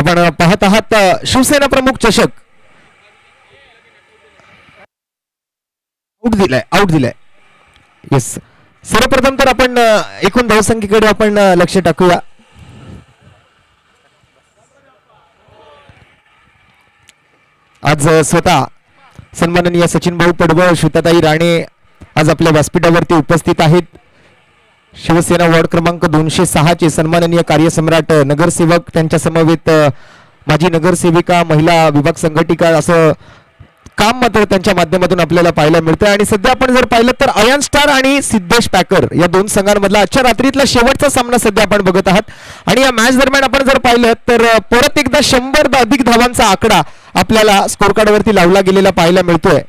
B: आपण पाहत आहात शिवसेना प्रमुख चषक. आउट दिलाय. येस, सर्वप्रथम तर आपण एकूण धावसंख्येकडे आपण लक्ष टाकूया. आज स्वतः सन्माननीय सचिन भाऊ पडवळ, श्वेताताई राणे आज आपल्या व्यासपीठावरती उपस्थित आहेत. शिवसेना वॉर्ड क्रमांक 206 चे सन्माननीय कार्यसम्राट नगरसेवक, त्यांच्या समवेत माजी नगरसेविका, महिला विभाग संघटिका, असं काम मात्र त्यांच्या माध्यमातून आपल्याला पाहायला मिळतं. आणि सध्या आपण जर पाहिलं तर अयान स्टार आणि सिद्धेश पॅकर या दोन संघांमधला आजच्या रात्रीतला शेवटचा सामना सध्या आपण बघत आहात. आणि या मॅच दरम्यान आपण जर पाहिलं तर परत एकदा 100 अधिक धावांचा आकडा आपल्याला स्कोर कार्डवरती लावला गेलेला पाहायला मिळतोय.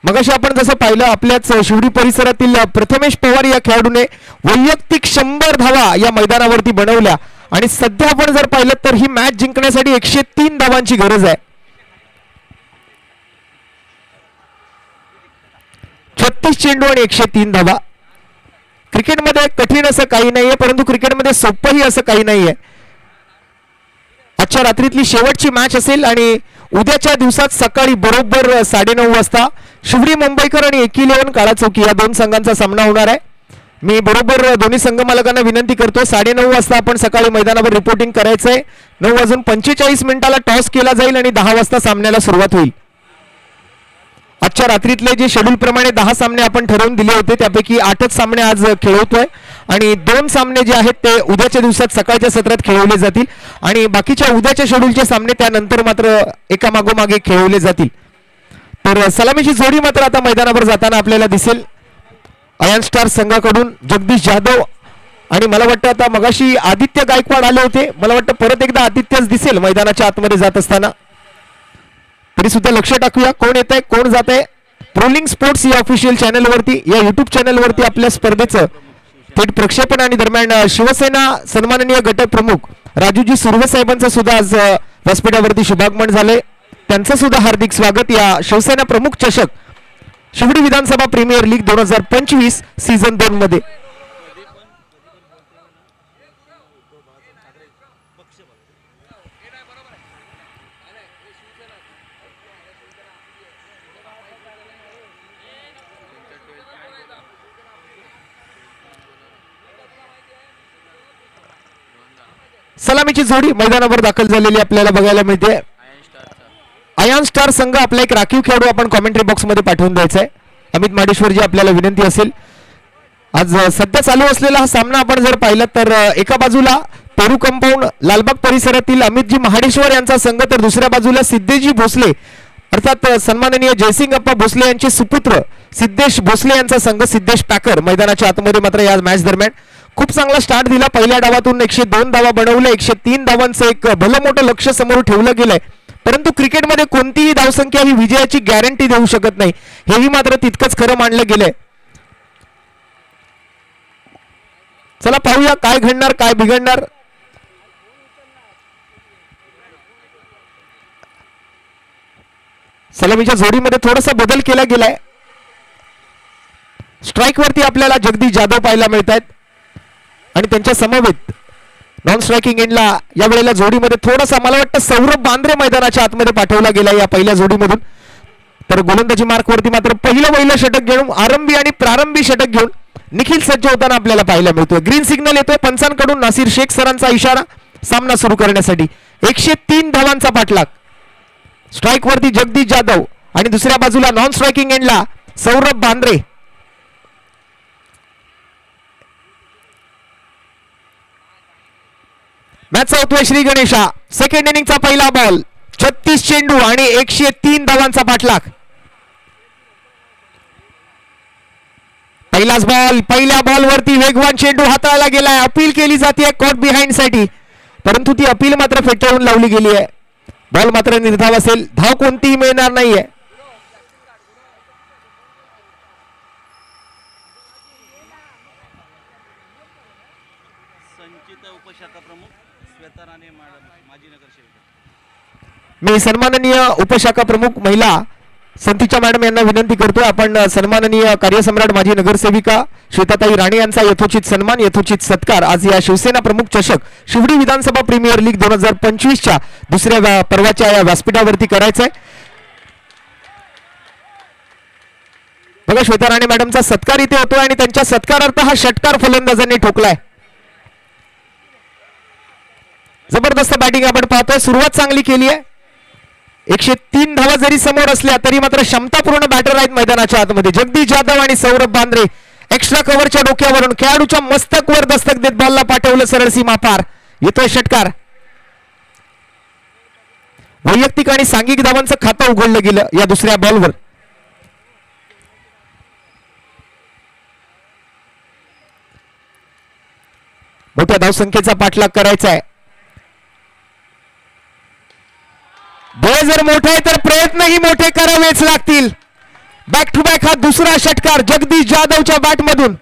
B: मगाशी आपण जसं पाहिलं आपल्याच शिवडी परिसरातील प्रथमेश पवार या खेळाडूने वैयक्तिक 100 धावा या मैदानावरती बनवल्या. आणि सध्या आपण जर पाहिलं तर ही मॅच जिंकण्यासाठी 103 धावांची गरज आहे. 36 चेंडू आणि 103 धावा. क्रिकेटमध्ये कठीण असं काही नाहीये, परंतु क्रिकेटमध्ये सोपंही असं काही नाहीये. आजच्या रात्रीतली शेवटची मॅच असेल आणि उद्याच्या दिवसात सकाळी बरोबर 9:30 वाजता शिवडी मुंबईकर आणि 11 काळाचौकी या दोन संघांचा सामना होणार आहे. मी बरोबर दोन्ही संघ मालकांना विनंती करतो, 9:30 वाजता आपण सकाळी मैदानावर रिपोर्टिंग करायचंय. 9:45 टॉस केला जाईल आणि 10 वाजता सामन्याला सुरुवात होईल. आजच्या रात्रीतले जे शेड्यूल प्रमाणे 10 सामने आपण ठरवून दिले होते त्यापैकी 8च सामने आज खेळवतोय आणि 2 सामने जे आहेत ते उद्याच्या दिवसात सकाळच्या सत्रात खेळवले जातील आणि बाकीच्या उद्याच्या शेड्यूलचे सामने त्यानंतर मात्र एका मागोमागे खेळवले जातील. तर सलामीची जोडी मात्र आता मैदानावर जाताना आपल्याला दिसेल. अयान स्टार संघाकडून जगदीश जाधव आणि मला वाटतं आता मगाशी आदित्य गायकवाड आले होते, मला वाटतं परत एकदा आदित्यच दिसेल मैदानाच्या आतमध्ये जात असताना. तरी सुद्धा लक्ष टाकूया कोण येत आहे कोण जात आहे. प्रोलिंग स्पोर्ट्स या ऑफिशियल चॅनलवरती, या युट्यूब चॅनलवरती आपल्या स्पर्धेचं थेट प्रक्षेपण आणि दरम्यान शिवसेना सन्माननीय गटक प्रमुख राजूजी सुर्वे साहेबांचं सुद्धा आज व्यासपीठावरती शुभागमन झाले. त्यांचं सुद्धा हार्दिक स्वागत या शिवसेना प्रमुख चषक शिवडी विधानसभा प्रीमियर लीग 2025 सीझन 2 मध्ये. सलामीची जोडी मैदानावर दाखल झालेली आपल्याला बघायला मिळते. अयान स्टार संघ आपला एक राखीव खेळाडू आपण कॉमेंट्री बॉक्स मध्ये पाठवून द्यायचा आहे. अमित माडेश्वरजी आपल्याला विनंती असेल. आज सध्या चालू असलेला हा सामना आपण जर पाहिला तर एका बाजूला पेरू कंपाऊंड लालबाग परिसरातील अमितजी महाडेश्वर यांचा संघ, तर दुसऱ्या बाजूला सिद्धेशजी भोसले अर्थात सन्माननीय जयसिंग अप्पा भोसले यांचे सुपुत्र सिद्धेश भोसले यांचा संघ सिद्धेश पॅकर मैदानाच्या आतमध्ये मात्र या मॅच दरम्यान खूप चांगला स्टार्ट दिला. पहिल्या डावातून 102 धावा बनवल्या, 103 धावांचं एक भलं मोठं लक्ष समोर ठेवलं गेलंय. परंतु क्रिकेटमध्ये कोणतीही धावसंख्या ही विजयाची गॅरंटी देऊ शकत नाही, हेही मात्र तितकंच खरं मानलं गेलंय. चला पाहूया काय घडणार काय बिघडणार. सलामीच्या जोडीमध्ये थोडासा बदल केला गेलाय. स्ट्राईक वरती आपल्याला जगदीश जाधव पाहायला मिळत आहेत आणि त्यांच्या समवेत नॉन स्ट्रायकिंग एंडला या वेळेला जोडीमध्ये थोडासा मला वाटतं सौरभ बांद्रे मैदानाच्या आतमध्ये पाठवला गेला या पहिल्या जोडीमधून. तर गोलंदाजी मार्क वरती मात्र पहिलं षटक घेऊन आरंभी आणि प्रारंभी षटक घेऊन निखिल सज्ज होताना आपल्याला पाहायला मिळतोय. ग्रीन सिग्नल येतोय पंचांकडून नासिर शेख सरांचा इशारा सामना सुरू करण्यासाठी. 103 धावांचा पाठलाग. स्ट्राईक वरती जगदीश जाधव आणि दुसऱ्या बाजूला नॉन स्ट्रायकिंग एंडला सौरभ बांद्रे. मॅच होतोय श्री गणेशा. सेकंड इनिंगचा पहिला बॉल, 36 चेंडू आणि 103 धावांचा पाठलाग. पहिलाच बॉल, पहिल्या बॉलवरती वेगवान चेंडू हाताळला गेलाय. अपील केली जाते कॉट बिहाइंड साठी, परंतु ती अपील मात्र फेटाळून लावली गेली आहे. बॉल मात्र निर्धाव असेल, धाव कोणतीही मिळणार नाहीये. मी सन्माननीय उपशाखा प्रमुख महिला संतीच्या मॅडम यांना विनंती करतोय आपण सन्माननीय कार्यसम्राट माजी नगरसेविका श्वेताताई राणे यांचा यथोचित सन्मान यथोचित सत्कार आज या शिवसेना प्रमुख चषक शिवडी विधानसभा प्रीमियर लीग 2025च्या दुसऱ्या पर्वाच्या या व्यासपीठावरती करायचंय. बघा श्वेता राणे मॅडमचा सत्कार इथे होतोय आणि त्यांच्या सत्कारार्थ हा षटकार फलंदाजांनी ठोकलाय. जबरदस्त बॅटिंग आपण पाहतोय. सुरुवात चांगली केली आहे. 103 धावा जरी समोर असल्या तरी मात्र क्षमतापूर्ण बॅटर आहेत मैदानाच्या आतमध्ये. जगदीश जाधव आणि सौरभ बांद्रे एक्स्ट्रा कव्हरच्या डोक्यावरून खेळाडूच्या मस्तकवर दस्तक देत बॉलला पाठवलं सरळ सीमा पार. येतोय षटकार. वैयक्तिक आणि सांघिक धावांचं खातं उघडलं गेलं या दुसऱ्या बॉलवर. मोठ्या धावसंख्येचा पाठलाग करायचा आहे. ध्येय जर मोठे आहे तर प्रयत्नही मोठे करावेच लागतील. बॅक टू बॅक हा दुसरा षटकार जगदीश जाधवच्या बॅटमधून.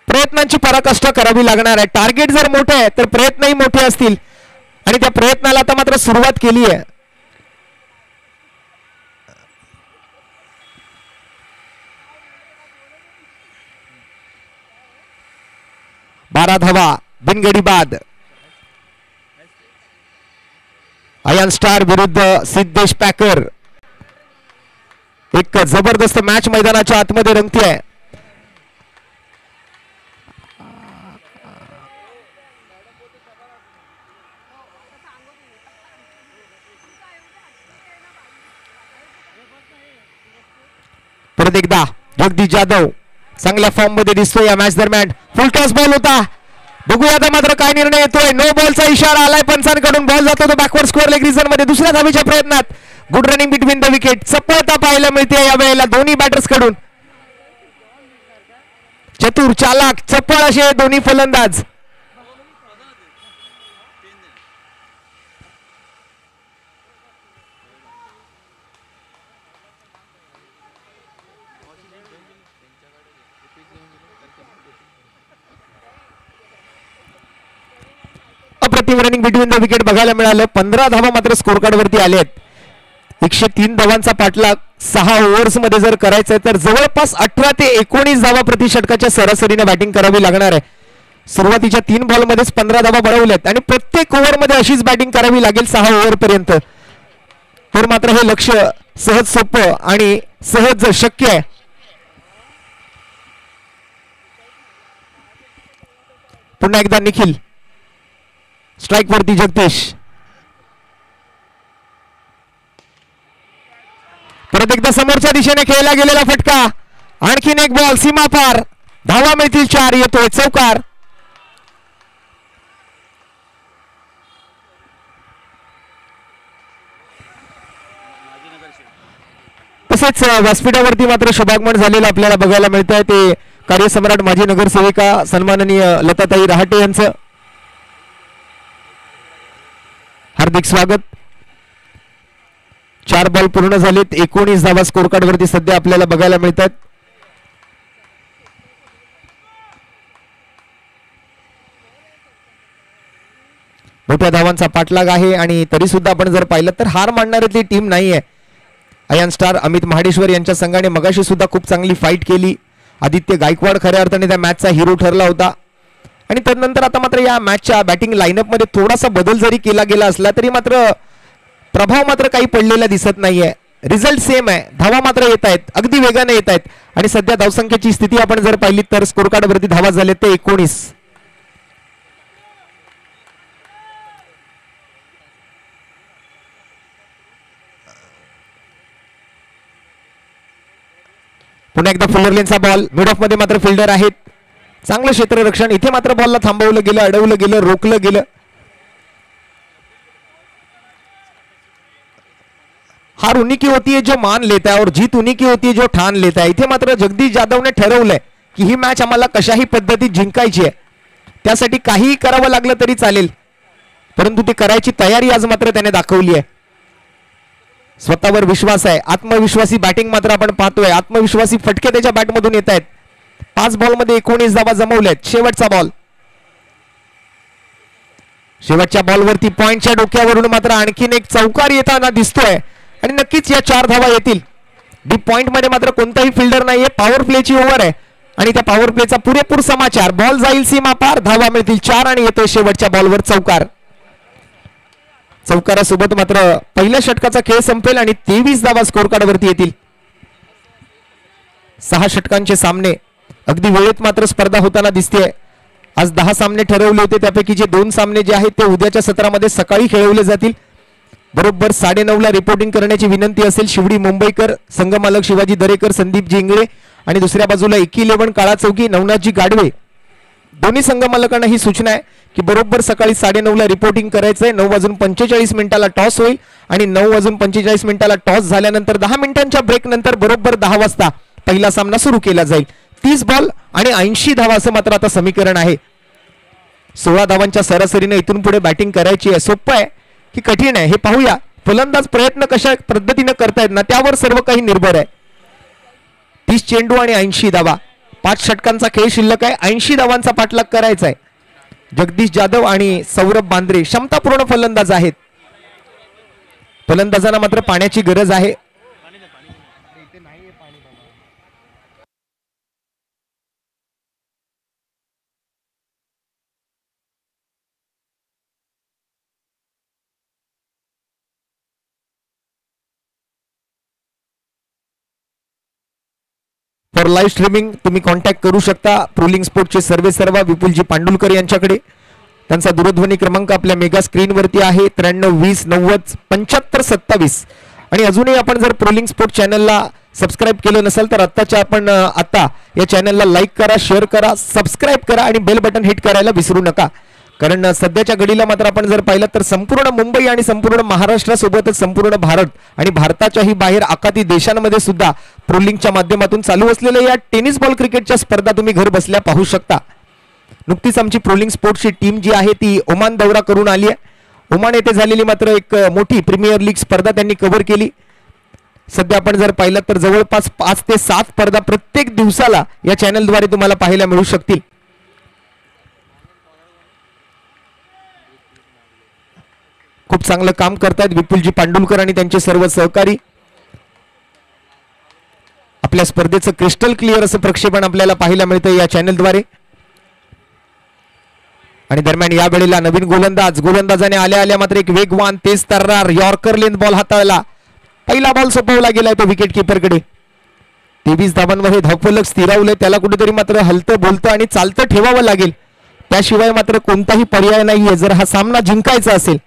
B: प्रयत्नांची पराकाष्ठा करावी लागणार आहे. टार्गेट जर मोठे आहे तर प्रयत्नही मोठे असतील आणि त्या प्रयत्नाला आता मात्र सुरुवात केली आहे. बारा धावा बिनगडी बाद. आयन स्टार विरुद्ध सिद्धेश पॅकर. एक जबरदस्त मॅच मैदानाच्या आतमध्ये रंगती आहे. परत एकदा जगदीश जाधव चांगल्या फॉर्म मध्ये दिसतोय या मॅच दरम्यान. फुल टॉस बॉल होता. बघूया आता मात्र काय निर्णय येतोय. नो बॉलचा इशारा आलाय पंचांकडून. बॉल जातो तो बॅकवर्ड स्क्वेअर लेग रिजन मध्ये. दुसऱ्या धावेच्या प्रयत्नात good running between the wicket. चपळता पाहायला मिळते या वेळेला दोन्ही बॅटर्स कडून. चतुर चालाक चपळ असे दोन्ही फलंदाज. अप्रतिम रनिंग बिटवीन द विकेट बघायला मिळालं. 15 धावा मात्र स्कोर कार्ड वरती आले आहेत. 103 धावांचा पाठलाग 6 ओव्हर्स मध्ये जर करायचा आहे तर जवळपास 18 ते 19 धावा प्रति षटकाच्या सरासरीने बॅटिंग करावी लागणार आहे. सुरुवातीच्या 3 बॉल मध्येच 15 धावा बनवल्यात आणि प्रत्येक ओव्हर मध्ये अशीच बॅटिंग करावी लागेल 6 ओव्हर पर्यंत. तर मात्र हे लक्ष्य सहज सोपं आणि सहज शक्य आहे. पुन्हा एकदा निखिल स्ट्राइक वरती. जगदीश परत एकदा समोरच्या दिशेने खेळला गेलेला फटका. आणखीन एक बॉल सीमा पार. धावा मिळतील 4. येतोय चौकार. तसेच व्यासपीठावरती मात्र शुभागमन झालेलं आपल्याला बघायला मिळत आहे. ते कार्यसम्राट माजी नगरसेविका सन्माननीय लताताई रहाटे यांचं हार्दिक स्वागत. 4 बॉल पूर्ण झालेत. 19 धावा स्कोर कार्ड वरती सध्या आपल्याला बघायला मिळतात. मोठ्या धावांचा पाठलाग आहे आणि तरी सुद्धा आपण जर पाहिलं तर हार मानणाऱ्यातली टीम नाहीये. आयन स्टार अमित महाडेश्वर यांच्या संघाने मगाशी सुद्धा खूप चांगली फाईट केली. आदित्य गायकवाड खऱ्या अर्थाने त्या मॅचचा हिरो ठरला होता आणि त्यानंतर आता मात्र या मॅचच्या बॅटिंग लाईनअप मध्ये थोडासा बदल जरी केला गेला असला तरी मात्र प्रभाव मात्र काही पडलेला दिसत नाहीये. रिझल्ट सेम आहे. धावा मात्र येत आहेत. अगदी वेगाने येत आहेत आणि सध्या धावसंख्येची स्थिती आपण जर पाहिली तर स्कोर कार्ड वरती धावा झाले ते 19. पुन्हा एकदा फुलर लेनचा बॉल. मिड ऑफ मध्ये मात्र फिल्डर आहेत. चांगलं क्षेत्ररक्षण. इथे मात्र बॉलला थांबवलं गेलं, अडवलं गेलं, रोखलं गेलं. हार उन्हीं की होती है जो मान लेता है और जीत उन्हीं की होती है जो ठान लेता है. इथे मात्र जगदीश जाधवने ठरवलंय की ही मॅच आम्हाला कशाही पद्धतीत जिंकायची आहे. त्यासाठी काहीही करावं लागलं तरी चालेल परंतु ती करायची तयारी आज मात्र त्याने दाखवली आहे. स्वतःवर विश्वास आहे. आत्मविश्वासी बॅटिंग मात्र आपण पाहतोय. आत्मविश्वासी फटके त्याच्या बॅटमधून येत आहेत. 5 बॉल मध्ये 19 धावा जमवल्यात. शेवटचा बॉल. शेवटच्या बॉलवरती पॉइंटच्या डोक्यावरून मात्र आणखीन एक चौकार येताना दिसतोय आणि नक्कीच या 4 धावा येतील. डीप पॉइंट मध्ये मात्र कोणताही फिल्डर नाहीये. पॉवर प्लेची ओव्हर आहे आणि त्या पॉवर प्लेचा पुरेपूर समाचार. बॉल जाईल सीमा पार, धावा मिळतील 4 आणि येतोय शेवटच्या बॉलवर चौकार. चौकारासोबत मात्र पहिल्या षटकाचा खेळ संपेल आणि 23 धावा स्कोर कार्डवरती येतील. 6 षटकांचे सामने अगदी वेळेत मात्र स्पर्धा होताना दिसतेय. आज 10 सामने ठरवले होते, त्यापैकी जे 2 सामने जे आहेत ते उद्याच्या सत्रामध्ये सकाळी खेळवले जातील. बरोबर 9:30ला रिपोर्टिंग करण्याची विनंती असेल. शिवडी मुंबईकर, संघमालक शिवाजी दरेकर, संदीप जिंगळे आणि दुसऱ्या बाजूला 11 काळा चौकी नवनाथजी गाडवे. दोन्ही संघमालकांना ही सूचना आहे की बरोबर सकाळी 9:30ला रिपोर्टिंग करायचंय. 9:45 टॉस होईल आणि 9:45 टॉस झाल्यानंतर 10 मिनिटांच्या ब्रेक नंतर बरोबर 10 वाजता पहिला सामना सुरू केला जाईल. 30 बॉल आणि 80 धावा असं मात्र आता समीकरण आहे. 16 धावांच्या सरासरीने इथून पुढे बॅटिंग करायची आहे. सोपं आहे की कठीण आहे हे पाहूया. फलंदाज प्रयत्न कशा पद्धतीने करतायत ना त्यावर सर्व काही निर्भर आहे. 30 चेंडू आणि 80 धावा. 5 षटकांचा खेळ शिल्लक आहे. 80 धावांचा पाठलाग करायचा आहे. जगदीश जाधव आणि सौरभ बांद्रे क्षमतापूर्ण फलंदाज आहेत. फलंदाजांना मात्र पाण्याची गरज आहे. फॉर लाईव्ह स्ट्रीमिंग तुम्ही कॉन्टॅक्ट करू शकता प्रोलिंग स्पोर्टचे सर्वेसर्वा विपुलजी पांडुलकर यांच्याकडे. त्यांचा दूरध्वनी क्रमांक आपल्या मेगा स्क्रीनवरती आहे 93 20 90 75 27. आणि अजूनही आपण जर प्रोलिंग स्पोर्ट चॅनलला सबस्क्राईब केलं नसेल तर आता या चॅनलला लाईक करा, शेअर करा, सबस्क्राईब करा आणि बेल बटन हिट करायला विसरू नका. कारण सध्याच्या घडीला मात्र आपण जर पाहिलं तर संपूर्ण मुंबई आणि संपूर्ण महाराष्ट्रासोबतच संपूर्ण भारत आणि भारताच्याही बाहेर आखाती देशांमध्ये सुद्धा प्रोलिंगच्या माध्यमातून चालू असलेल्या या टेनिस बॉल क्रिकेटच्या स्पर्धा तुम्ही घर बसल्या पाहू शकता. नुकतीच आमची प्रोलिंग स्पोर्ट्सची टीम जी आहे ती ओमान दौरा करून आली आहे. ओमान येथे झालेली मात्र एक मोठी प्रीमियर लीग स्पर्धा त्यांनी कव्हर केली. सध्या आपण जर पाहिलं तर जवळपास 5 ते 7 स्पर्धा प्रत्येक दिवसाला या चॅनलद्वारे तुम्हाला पाहायला मिळू शकतील. खूप चांगलं काम करतायत विपुलजी पांडुलकर आणि त्यांचे सर्व सहकारी. आपल्या स्पर्धेचं क्रिस्टल क्लिअर असं प्रक्षेपण आपल्याला पाहायला मिळतं या चॅनलद्वारे. आणि दरम्यान या वेळेला नवीन गोलंदाजाने आल्या मात्र एक वेगवान तेज तर्रार यॉर्कर लेंथ बॉल हाताळला. पहिला बॉल सोपवला गेलाय तो विकेट किपरकडे. 23 धावांवर हे धावफलक स्थिरावलंय. त्याला कुठेतरी मात्र हलतं बोलतं आणि चालतं ठेवावं लागेल. त्याशिवाय मात्र कोणताही पर्याय नाहीये जर हा सामना जिंकायचा असेल.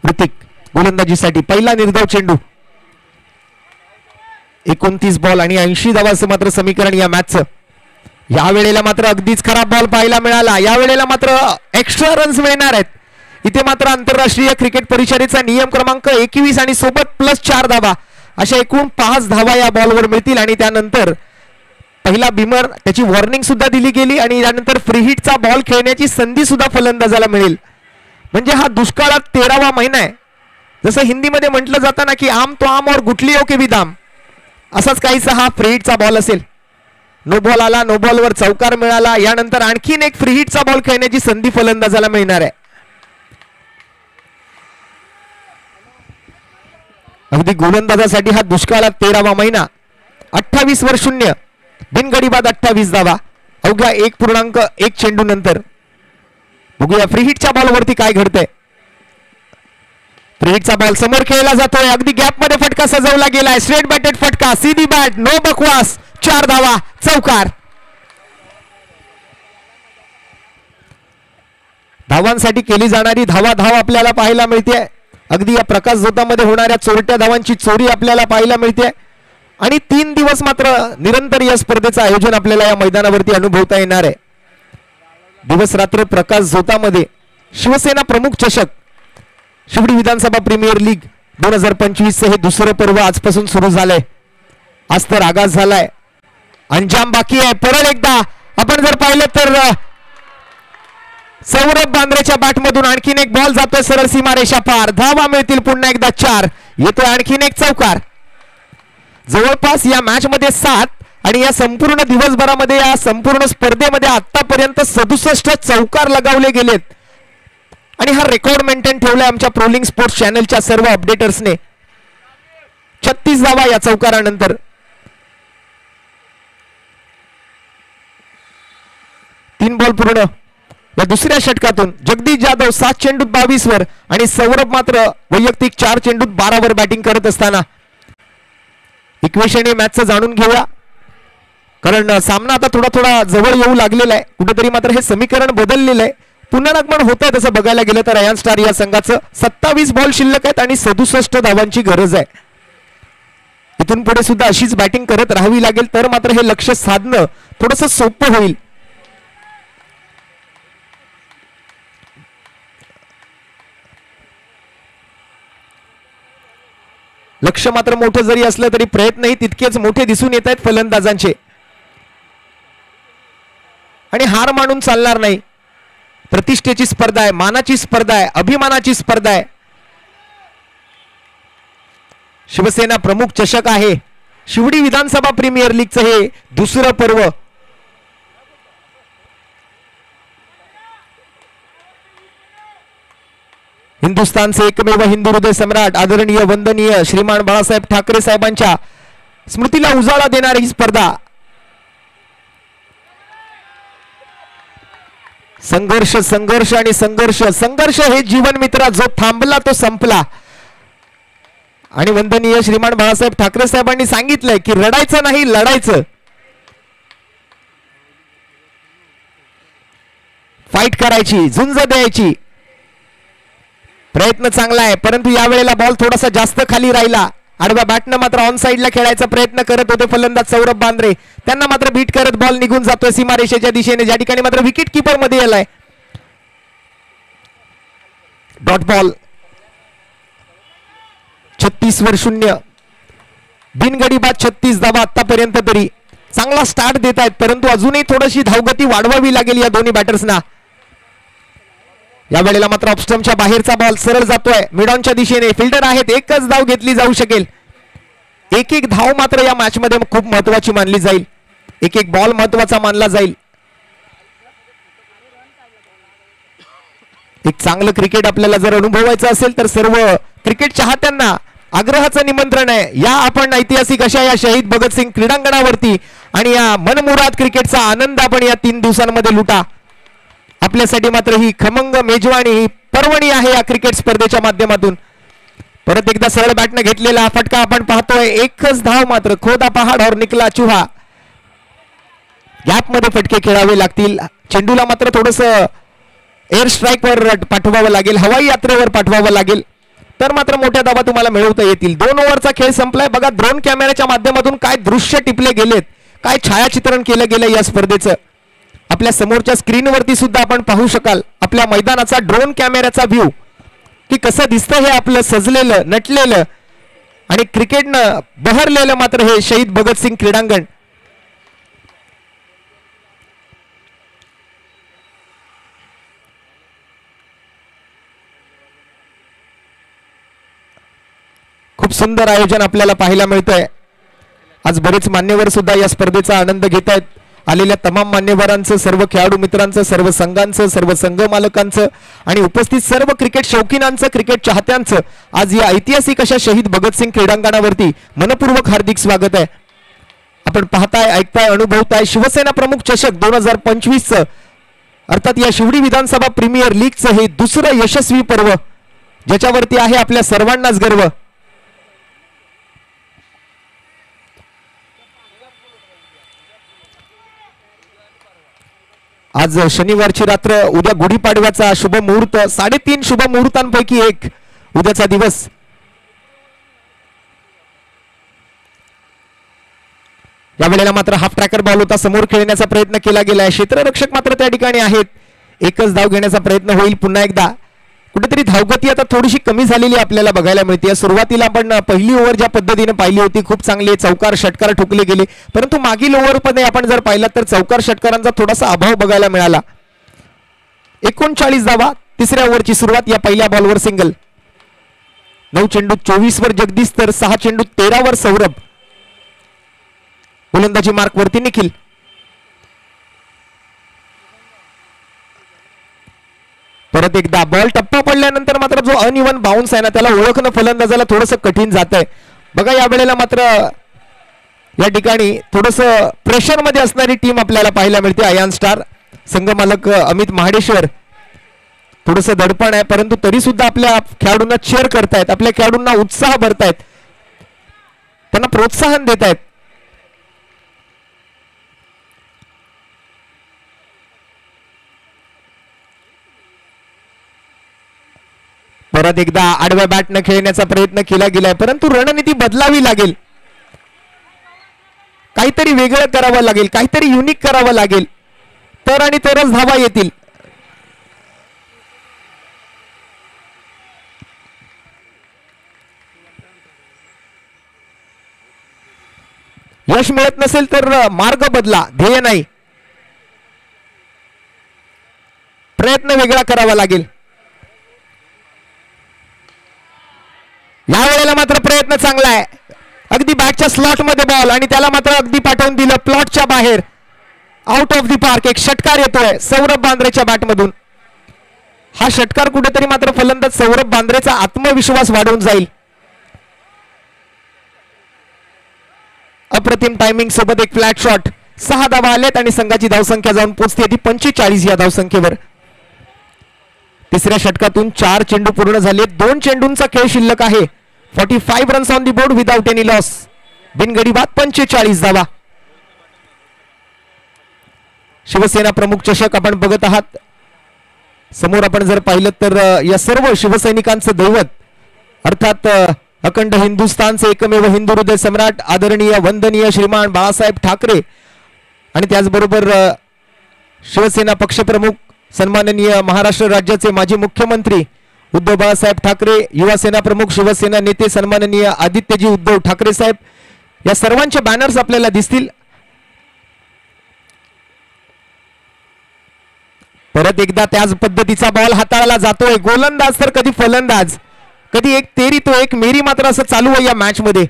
B: ऋतिक गोलंदाजीसाठी पहिला निर्धाव चेंडू. 29 बॉल आणि 80 धावांचं मात्र समीकरण या मॅचचं. या वेळेला मात्र अगदीच खराब बॉल पाहायला मिळाला. या वेळेला मात्र एक्स्ट्रा रन्स मिळणार आहेत. इथे मात्र आंतरराष्ट्रीय क्रिकेट परिषदेचा नियम क्रमांक 21 आणि सोबत +4 धावा अशा एकूण 5 धावा या बॉलवर मिळतील. आणि त्यानंतर पहिला बिमर त्याची वॉर्निंग सुद्धा दिली गेली आणि त्यानंतर फ्री हिटचा बॉल खेळण्याची संधी सुद्धा फलंदाजाला मिळेल. म्हणजे हा दुष्काळात 13वा महिना आहे. जसं हिंदीमध्ये म्हटलं जातं ना की आम तो आम और गुठलियों के भी दाम, असाच काहीसा हा फ्री हिटचा बॉल असेल. नो बॉल आला, नो बॉलवर चौकार मिळाला. यानंतर आणखीन एक फ्री हिटचा बॉल खेळण्याची संधी फलंदाजाला मिळणार आहे. अगदी गोलंदाजासाठी हा दुष्काळात 13वा महिना. 28/0 बिनगडीबाद 28 धावा अवघ्या 1.1 चेंडू नंतर. बघूया फ्री हिटच्या बॉलवरती काय घडतंय. फ्री हिटचा बॉल समोर खेळला जातोय. अगदी गॅप मध्ये फटका सजवला गेलाय. स्ट्रेट बॅटेड फटका, सीधी बॅट, नो बकवास. 4 धावा, चौकार. धावांसाठी केली जाणारी धाव आपल्याला पाहायला मिळते. अगदी या प्रकाश झोतामध्ये होणाऱ्या चोरट्या धावांची चोरी आपल्याला पाहायला मिळते. आणि 3 दिवस मात्र निरंतर या स्पर्धेचं आयोजन आपल्याला या मैदानावरती अनुभवता येणार आहे. दिवस रात्र प्रकाश झोतामध्ये शिवसेना प्रमुख चषक शिवडी विधानसभा प्रीमियर लीग 2025 हे दुसरं पर्व आजपासून सुरू झालंय. आज तर आगाज झालाय, अंजाम बाकी आहे. परत एकदा आपण जर पाहिलं तर सौरभ बांद्रेच्या बॅटमधून आणखीन एक बॉल जातोय सरळ सीमारेषा पार. धावा मिळतील पुन्हा एकदा 4. येतोय आणखीन एक चौकार. जवळपास या मॅच मध्ये 7 आणि या संपूर्ण दिवसभरामध्ये या संपूर्ण स्पर्धेमध्ये आतापर्यंत 67 चौकार लगावले गेलेत आणि हा रेकॉर्ड मेंटेन ठेवलाय आमच्या प्रोलिंग स्पोर्ट्स चॅनलच्या सर्व अपडेटर्सने. 36 धावा या चौकारानंतर. 3 बॉल पूर्ण या दुसऱ्या षटकातून. जगदीश जाधव 7 चेंडूत 22 वर आणि सौरभ मात्र वैयक्तिक 4 चेंडूत 12 वर बॅटिंग करत असताना. इक्वेशन मॅचचं जाणून घेऊया, कारण सामना आता थोडा थोडा जवळ येऊ लागलेला आहे. कुठेतरी मात्र हे समीकरण बदललेलं आहे. पुनरागमन होत आहे तसं बघायला गेलं तर अयान स्टार या संघाचं 27 बॉल शिल्लक आहेत आणि 67 धावांची गरज आहे. इथून पुढे सुद्धा अशीच बॅटिंग करत राहावी लागेल तर मात्र हे लक्ष्य साधणं थोडंसं सोपं होईल. लक्ष्य मात्र मोठं जरी असलं तरी प्रयत्नही तितकेच मोठे दिसून येत आहेत फलंदाजांचे. आणि हार मानून चालणार नाही. प्रतिष्ठेची स्पर्धा आहे, मानाची स्पर्धा आहे, अभिमानाची स्पर्धा आहे. शिवसेना प्रमुख चषक आहे. शिवडी विधानसभा प्रीमियर लीगचं हे दुसरं पर्व. हिंदुस्थानचे एकमेव हिंदू हृदय सम्राट आदरणीय वंदनीय श्रीमान बाळासाहेब ठाकरे साहेबांच्या स्मृतीला उजाळा देणारी ही स्पर्धा. संघर्ष संघर्ष आणि संघर्ष. संघर्ष हे जीवन मित्रा, जो थांबला तो संपला. आणि वंदनीय श्रीमान बाळासाहेब ठाकरे साहेबांनी सांगितलंय की रडायचं नाही, लढायचं. फाईट करायची, झुंज द्यायची. प्रयत्न चांगला आहे, परंतु यावेळेला बॉल थोडासा जास्त खाली राहिला. आडव्या बॅटनं मात्र ऑन साइडला खेळायचा प्रयत्न करत होते फलंदाज सौरभ बांद्रे. त्यांना मात्र बीट करत बॉल निघून जातोय सीमारेषेच्या दिशेने, ज्या ठिकाणी मात्र विकेट किपर मध्ये आलाय. Dot ball. 36 वर 0. बिनगडी बाद 36 धावा आतापर्यंत. तरी चांगला स्टार्ट देत आहेत, परंतु अजूनही थोडीशी धावगती वाढवावी लागेल या दोन्ही बॅटर्सना. या वेळेला मात्र ऑफस्टम्पच्या बाहेरचा बॉल सरळ जातोय मिडॉनच्या दिशेने. फिल्डर आहेत, एकच धाव घेतली जाऊ शकेल. एक एक धाव मात्र या मॅच मध्ये खूप महत्वाची मानली जाईल. एक एक बॉल महत्वाचा मानला जाईल. एक चांगलं क्रिकेट आपल्याला जर अनुभवायचं असेल तर सर्व क्रिकेट चाहत्यांना आग्रहाचं निमंत्रण आहे. या आपण ऐतिहासिक अशा या शहीद भगतसिंग क्रीडांगणावरती आणि या मनमुराद क्रिकेटचा आनंद आपण या 3 दिवसांमध्ये लुटा. आपल्यासाठी मात्र ही खमंग मेजवानी, ही पर्वणी आहे या क्रिकेट स्पर्धेच्या माध्यमातून. परत एकदा सरळ बॅटने घेतलेला फटका आपण पाहतोय. एकच धाव मात्र. खोदा पहाड और निकला चुहा. गॅप मध्ये फटके खेळावे लागतील. चेंडूला मात्र थोडस एअर स्ट्राईक वर पाठवावं लागेल, हवाई यात्रेवर पाठवावं लागेल, तर मात्र मोठ्या धावा तुम्हाला मिळवता येतील. 2 ओव्हरचा खेळ संपलाय. बघा ड्रोन कॅमेऱ्याच्या माध्यमातून काय दृश्य टिपले गेलेत, काय छायाचित्रण केलं गेलं या स्पर्धेचं. आपल्या समोरच्या स्क्रीनवरती सुद्धा आपण पाहू शकाल आपल्या मैदानाचा ड्रोन कॅमेऱ्याचा व्ह्यू, की कसं दिसतं हे आपलं सजलेलं नटलेलं आणि क्रिकेटनं बहरलेलं मात्र हे शहीद भगतसिंग क्रीडांगण. खूप सुंदर आयोजन आपल्याला पाहायला मिळतंय. आज बरेच मान्यवर सुद्धा या स्पर्धेचा आनंद घेत आहेत. आलेल्या तमाम मान्यवरांचं, सर्व खेळाडू मित्रांचं, सर्व संघांचं, सर्व संघ मालकांचं आणि उपस्थित सर्व क्रिकेट शौकीनांचं, क्रिकेट चाहत्यांचं आज या ऐतिहासिक अशा शहीद भगतसिंग क्रीडांगणावरती मनपूर्वक हार्दिक स्वागत आहे. आपण पाहताय, ऐकताय, अनुभवताय शिवसेना प्रमुख चषक 2025चं, अर्थात या शिवडी विधानसभा प्रीमियर लीगचं हे दुसरं यशस्वी पर्व, ज्याच्यावरती आहे आपल्या सर्वांनाच गर्व. आज शनिवारची रात्र, उद्या गुढीपाडव्याचा शुभ मुहूर्त, 3.5 शुभ मुहूर्तांपैकी एक उद्याचा दिवस. या वेळेला मात्र हाफ ट्रॅकर बॉल होता, समोर खेळण्याचा प्रयत्न केला गेलाय. क्षेत्ररक्षक मात्र त्या ठिकाणी आहेत. एकच धाव घेण्याचा प्रयत्न होईल पुन्हा एकदा. कुठेतरी धावगती आता थोडीशी कमी झालेली आपल्याला बघायला मिळते. सुरुवातीला आपण पहिली ओव्हर ज्या पद्धतीने पाहिली होती, खूप चांगले चौकार षटकार ठोकले गेले, परंतु मागील ओव्हरमध्ये आपण जर पाहिलं तर चौकार षटकारांचा थोडासा अभाव बघायला मिळाला. 39 धावा. तिसऱ्या ओव्हरची सुरुवात. या पहिल्या बॉलवर सिंगल. 9 चेंडूत 24 वर जगदीश, तर 6 चेंडूत 13 वर सौरभ. गोलंदाजी मार्क वरती निखिल. परत एकदा बॉल टप्पा पडल्यानंतर मात्र जो अनइव्हन बाउन्स आहे ना त्याला ओळखणं फलंदाजाला थोडंसं कठीण जात आहे. बघा या वेळेला मात्र या ठिकाणी थोडंसं प्रेशर मध्ये असणारी टीम आपल्याला पाहायला मिळते. आयन स्टार संघमालक अमित महाडेश्वर थोडंसं दडपण आहे, परंतु तरी सुद्धा आपल्या खेळाडूंना चेअर करतायत, आपल्या खेळाडूंना उत्साह भरतायत, त्यांना प्रोत्साहन देत आहेत. परत एकदा आडव्या बॅटनं खेळण्याचा प्रयत्न केला गेलाय, परंतु रणनीती बदलावी लागेल, काहीतरी वेगळं करावं लागेल, काहीतरी युनिक करावं लागेल, तर आणि तरच धावा येतील. यश मिळत नसेल तर मार्ग बदला, ध्येय नाही, प्रयत्न वेगळा करावा लागेल. या वेळेला मात्र प्रयत्न चांगला आहे, अगदी बॅटच्या स्लॉट मध्ये बॉल आणि त्याला मात्र अगदी पाठवून दिलं प्लॉटच्या बाहेर, आउट ऑफ दी पार्क. एक षटकार येतोय सौरभ बांद्रेच्या बॅटमधून. हा षटकार कुठेतरी मात्र फलंदाज सौरभ बांद्रेचा आत्मविश्वास वाढवून जाईल. अप्रतिम टायमिंग सोबत एक फ्लॅट शॉट. 6 धावा आलेत आणि संघाची धावसंख्या जाऊन पोहोचते ती 45 या धावसंख्येवर. तिसऱ्या षटकातून 4 चेंडू पूर्ण झाले, 2 चेंडूंचा खेळ शिल्लक आहे. 45 runs on the board without any loss. बिनगडी बाद 45 धावा. शिवसेना प्रमुख चषक आपण बघत आहात. समोर आपण जर पाहिलं तर या सर्व शिवसैनिकांचं दैवत अर्थात अखंड हिंदुस्थानचे एकमेव हिंदू हृदय सम्राट आदरणीय वंदनीय श्रीमान बाळासाहेब ठाकरे आणि त्याचबरोबर शिवसेना पक्षप्रमुख सन्माननीय महाराष्ट्र राज्याचे माजी मुख्यमंत्री उद्धव बाळासाहेब ठाकरे, युवा सेना प्रमुख शिवसेना नेते सन्माननीय आदित्यजी उद्धव ठाकरे साहेब, या सर्वांचे बॅनर्स आपल्याला दिसतील. परत एकदा त्याच पद्धतीचा बॉल हाताळला जातोय. गोलंदाज तर कधी फलंदाज, कधी एक तेरी तो एक मेरी मात्र असं चालू आहे या मॅच मध्ये.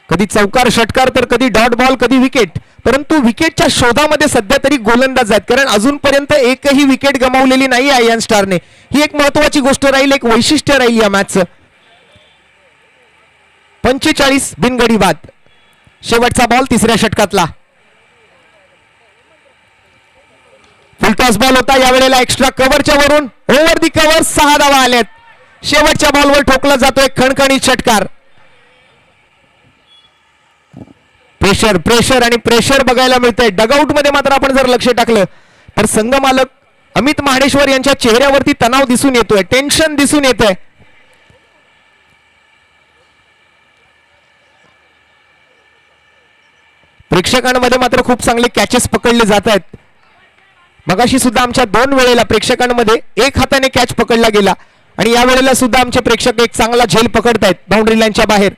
B: कधी चौकार षटकार तर कधी डॉट बॉल, कधी विकेट, परंतु विकेटच्या शोधामध्ये सध्या तरी गोलंदाज आहेत, कारण अजूनपर्यंत एकही विकेट गमावलेली नाही आयन स्टारने. ही एक महत्वाची गोष्ट राहील, एक वैशिष्ट्य राहील या मॅचचं. 45 बिनगडी बाद. शेवटचा बॉल तिसऱ्या षटकातला. फुलटॉस बॉल होता, यावेळेला एक्स्ट्रा कव्हरच्या वरून ओव्हर दी कव्हर 6 धावा आल्यात. शेवटच्या बॉलवर ठोकला जातोय खणखणीत षटकार. प्रेशर प्रेशर आणि प्रेशर बघायला मिळतंय. डगआउट मध्ये मात्र आपण जर लक्ष टाकलं तर संघ मालक अमित महाडेश्वर यांच्या चेहऱ्यावरती तणाव दिसून येतोय, टेन्शन दिसून येतंय. प्रेक्षकांमध्ये मात्र खूप चांगले कॅचेस पकडले जात आहेत. मगाशी सुद्धा आमच्या 2 वेळेला प्रेक्षकांमध्ये एक हाताने कॅच पकडला गेला आणि या वेळेला सुद्धा आमचे प्रेक्षक एक चांगला झेल पकडतायत बाउंड्री लाईनच्या बाहेर.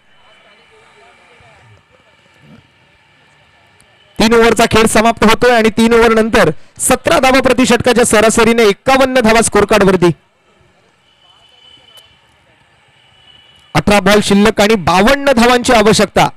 B: 3 ओव्हरचा खेळ समाप्त होतोय आणि 3 ओव्हर नंतर 17 धावा प्रति षटकाच्या सरासरीने 51 धावा स्कोर कार्ड वरती. 18 बॉल शिल्लक आणि 52 धावांची आवश्यकता.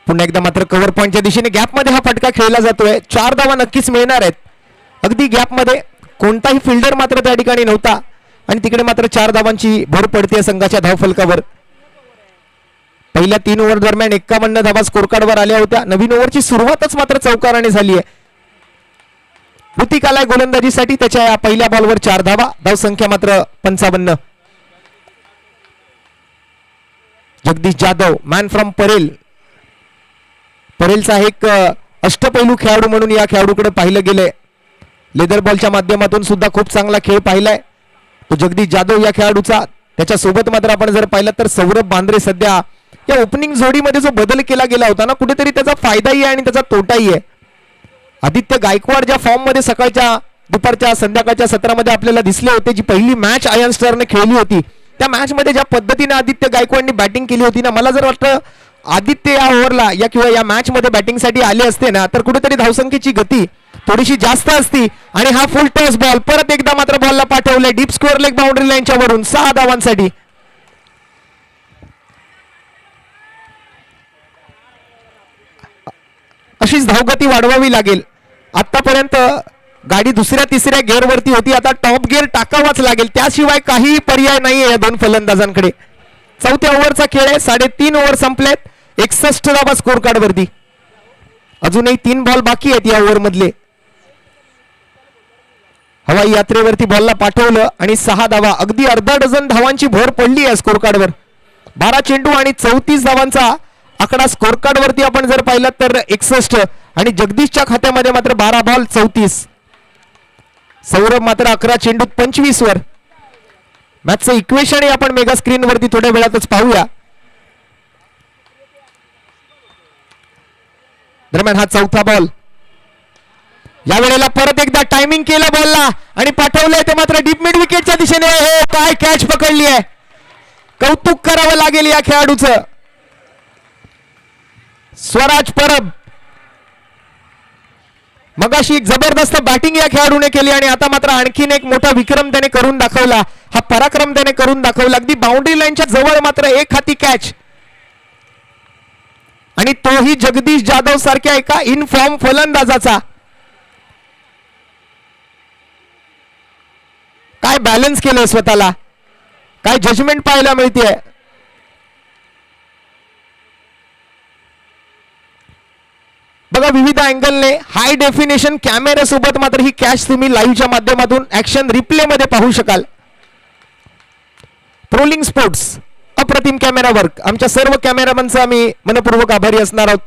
B: पुन्हा एकदा मात्र कव्हर पॉइंटच्या दिशेने गॅप मध्ये हा फटका खेळला जातोय. 4 धावा नक्कीच मिळणार आहेत. अगदी गॅप मध्ये कोणताही फिल्डर मात्र त्या ठिकाणी नव्हता आणि तिकडे मात्र 4 धावांची भर पडते संघाच्या धावफलकावर. पहिल्या 3 ओव्हर दरम्यान 51 धावा स्कोर कार्डवर आल्या होत्या. नवीन ओव्हरची सुरुवातच मात्र चौकाराने झाली आहे. ऋतिक आलाय गोलंदाजीसाठी, त्याच्या पहिल्या बॉलवर 4 धावा, धावसंख्या मात्र 55. जगदीश जाधव मॅन फ्रॉम परेल, परेलचा एक अष्टपैलू खेळाडू म्हणून या खेळाडूकडे पाहिलं गेलंय. लेदर बॉलच्या माध्यमातून सुद्धा खूप चांगला खेळ पाहिलाय तो जगदीश जाधव या खेळाडूचा. त्याच्यासोबत मात्र आपण जर पाहिलं तर सौरभ बांद्रे सध्या या ओपनिंग जोडीमध्ये जो बदल केला गेला होता ना, कुठेतरी त्याचा फायदाही आहे आणि त्याचा तोटाही आहे. आदित्य गायकवाड ज्या फॉर्म मध्ये सकाळच्या दुपारच्या संध्याकाळच्या सत्रामध्ये आपल्याला दिसले होते, जी पहिली मॅच आयर्न स्टारने खेळली होती, त्या मॅच मध्ये ज्या पद्धतीने आदित्य गायकवाडनी बॅटिंग केली होती ना, मला जर वाटतं आदित्य या ओव्हरला या किंवा या मॅच मध्ये बॅटिंगसाठी आले असते ना, तर कुठेतरी धावसंख्येची गती थोडीशी जास्त असती. आणि हा फुल टॉस बॉल परत एकदा मात्र बॉलला पाठवलंय डीप स्कोअर लेग बाउंड्री लाईनच्या वरून 6 धावांसाठी. अशीच धावगती वाढवावी लागेल. आतापर्यंत गाडी दुसऱ्या तिसऱ्या गिअरवरती होती, आता टॉप गिअर टाकावाच लागेल, त्याशिवाय काही पर्याय नाहीये या दोन फलंदाजांकडे. चौथ्या ओव्हरचा खेळ आहे, 3.5 ओव्हर संपलेत, 61 धावा स्कोर कार्ड वरती. अजूनही 3 बॉल बाकी आहेत या ओव्हर मधले. हवाई यात्रेवरती बॉलला पाठवलं आणि 6 धावा, अगदी अर्धा डझन धावांची भर पडली आहे स्कोर कार्डवर. 12 चेंडू आणि 34 धावांचा आकडा स्कोर कार्ड वरती आपण जर पाहिलं तर 61 आणि जगदीशच्या खात्यामध्ये मात्र 12 बॉल 34. सौरभ मात्र 11 चेंडूत 25 वर. मॅचचं इक्वेशन आपण मेगा स्क्रीन वरती थोड्या वेळातच पाहूया. दरम्यान हा चौथा बॉल, या वेळेला परत एकदा टायमिंग केलं बॉलला आणि पाठवलंय ते मात्र डीप मिड विकेटच्या दिशेने. हो, काय कॅच पकडली आहे, कौतुक करावं लागेल या खेळाडूचं. स्वराज परब, मगाशी एक जबरदस्त बॅटिंग या खेळाडूने केली आणि आता मात्र आणखीन एक मोठा विक्रम त्याने करून दाखवला, हा पराक्रम त्याने करून दाखवला. अगदी बाउंड्री लाईनच्या जवळ मात्र एक हाती कॅच, आणि तोही जगदीश जाधव सारख्या एका इन फॉर्म फलंदाजाचा. काय बॅलन्स केलंय स्वतःला, काय जजमेंट पाहायला मिळतेय. बघा, विविध अँगलने हाय डेफिनेशन कॅमेरा सोबत मात्र ही कॅच तुम्ही लाईव्हच्या माध्यमातून ऍक्शन रिप्ले मध्ये पाहू शकाल. प्रोलिंग स्पोर्ट्स अप्रतिम कॅमेरा वर्क, आमच्या सर्व कॅमेरामॅनचा आम्ही मनपूर्वक आभारी असणार आहोत.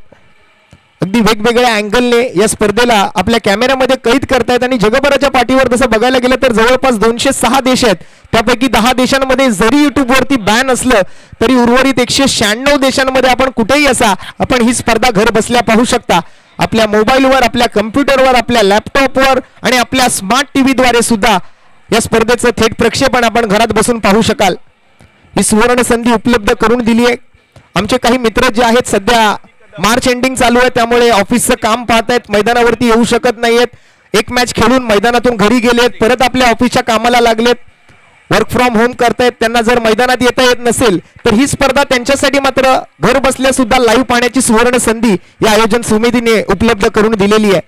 B: अगदी वेगवेगळ्या अँगलने या स्पर्धेला आपल्या कॅमेऱ्यामध्ये कैद करतायत आणि जगभराच्या पाठीवर तसं बघायला गेलं तर जवळपास 206 देश आहेत. त्यापैकी 10 देशांमध्ये जरी युट्यूबवरती बॅन असलं तरी उर्वरित 196 देशांमध्ये आपण कुठेही असा आपण ही स्पर्धा घर बसल्या पाहू शकता. आपल्या मोबाईलवर, आपल्या कम्प्युटरवर, आपल्या लॅपटॉपवर आणि आपल्या स्मार्ट टीव्हीद्वारे सुद्धा या स्पर्धेचं थेट प्रक्षेपण आपण घरात बसून पाहू शकाल. ही सुवर्ण संधी उपलब्ध करून दिली आहे. आमचे काही मित्र जे आहेत, सध्या मार्च एंडिंग चालू आहे त्यामुळे ऑफिसचं काम पाहतायत, मैदानावरती येऊ शकत नाहीयेत. एक मॅच खेळून मैदानातून घरी गेलेत, परत आपल्या ऑफिसच्या कामाला लागलेत, वर्क फ्रॉम होम करतायत. त्यांना जर मैदानात येता येत नसेल तर ही स्पर्धा त्यांच्यासाठी मात्र घर बसल्या सुद्धा लाईव्ह पाहण्याची सुवर्ण संधी या आयोजन समितीने उपलब्ध करून दिलेली आहे.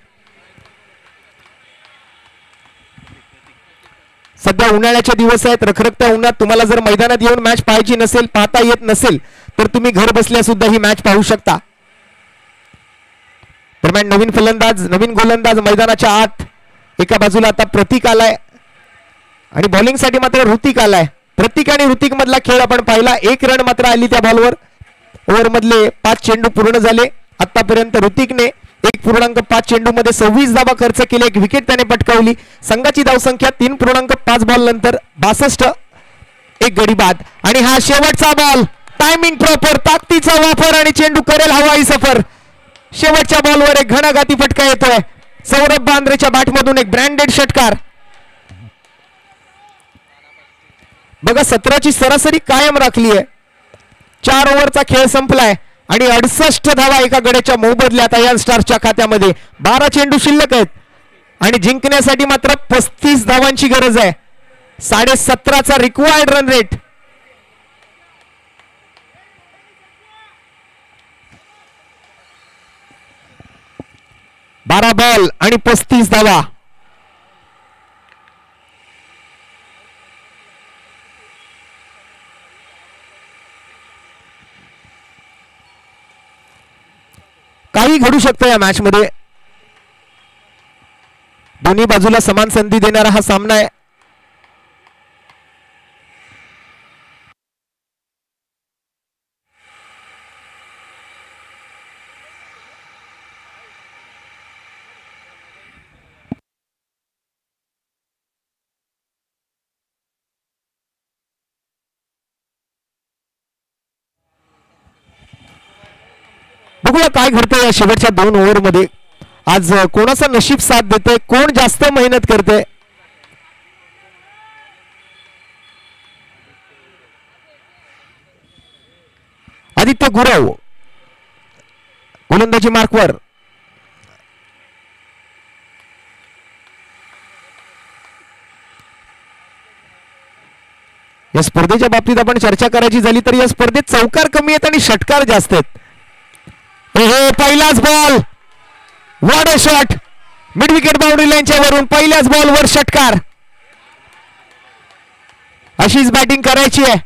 B: सध्या उन्हाळ्याचे दिवस आहेत, रखरखत्या उन्हात तुम्हाला जर मैदानात येऊन मॅच पाहायची नसेल, पाहता येत नसेल तर तुम्ही घर बसल्या सुद्धा ही मॅच पाहू शकता. दरम्यान नवीन फलंदाज, नवीन गोलंदाज मैदानाच्या आत. एका बाजूला आता प्रतीक आलाय आणि बॉलिंग साठी मात्र ऋतिक आलाय. प्रतीक आणि ऋतिक मधला खेळ आपण पाहिला. 1 रन मात्र आली त्या बॉलवर. ओव्हर मधले 5 चेंडू पूर्ण झाले. आतापर्यंत ऋतिकने 1.5 चेंडू मध्ये 26 धावा खर्च केले, 1 विकेट त्याने पटकावली. संघाची धावसंख्या 3.5 बॉल नंतर 62, 1 गडी बाद. आणि हा शेवटचा बॉल, टायमिंग प्रॉपर, ताकदीचा वापर आणि चेंडू करेल हवाई सफर. शेवटच्या बॉलवर एक घणाघाती फटका येतोय. सौरभ बांद्रेच्या बॅटमधून एक ब्रँडेड षटकार. बघा, 17ची सरासरी कायम राखली आहे. 4 ओव्हरचा खेळ संपलाय आणि 68 धावा एका गड्याच्या मोबदल्यात आयर्न स्टार्सच्या खात्यामध्ये. 12 चेंडू शिल्लक आहेत आणि जिंकण्यासाठी मात्र 35 धावांची गरज आहे. 17.5चा रिक्वायर्ड रन रेट. बारा बॉल आणि 35 धावा. काही घडू शकतं या मॅच मध्ये. दोन्ही बाजूला समान संधी देणारा हा सामना आहे. बघूया काय घडतंय या शेवटच्या 2 ओव्हरमध्ये. आज कोणाचं नशीब साथ देते, कोण जास्त मेहनत करते. आदित्य गुरव गोलंदाजी मार्कवर. या स्पर्धेच्या बाबतीत आपण चर्चा करायची झाली तर या स्पर्धेत चौकार कमी आहेत आणि षटकार जास्त आहेत. हे पहिलाच ball, what a shot, mid wicket boundary लाईनच्या वरून पहिल्याच बॉलवर षटकार. अशीच बॅटिंग करायची आहे.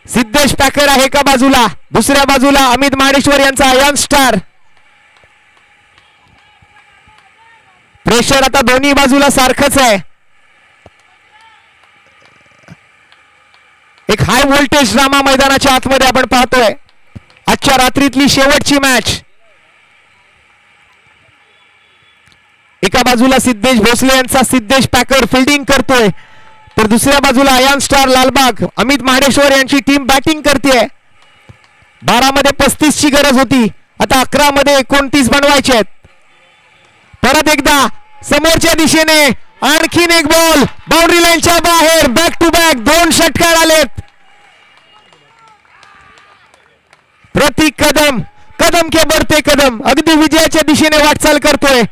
B: सिद्धेश पॅकर आहे एका बाजूला, दुसऱ्या बाजूला अमित महाडेश्वर यांचा अयान स्टार. प्रेशर आता दोन्ही बाजूला सारखंच आहे. एक हाय व्होल्टेज ड्रामा मैदानाच्या आतमध्ये आपण पाहतोय. आजच्या रात्रीतली शेवटची मॅच. एका बाजूला सिद्धेश भोसले यांचा सिद्धेश पॅकर फिल्डिंग करतोय, तर दुसऱ्या बाजूला अयान स्टार लालबाग अमित महाडेश्वर यांची टीम बॅटिंग करते. 12 मध्ये 35 ची गरज होती, आता 11 मध्ये 29 बनवायचे आहेत. परत एकदा समोरच्या दिशेने आणखीन एक बॉल बाउंड्री लाईनच्या बाहेर. बॅक टू बॅक 2 षटकार आलेत. प्रतीक कदम, कदम के बढ़ते कदम, अगदी विजयाच्या दिशेने वाटचाल करतोय.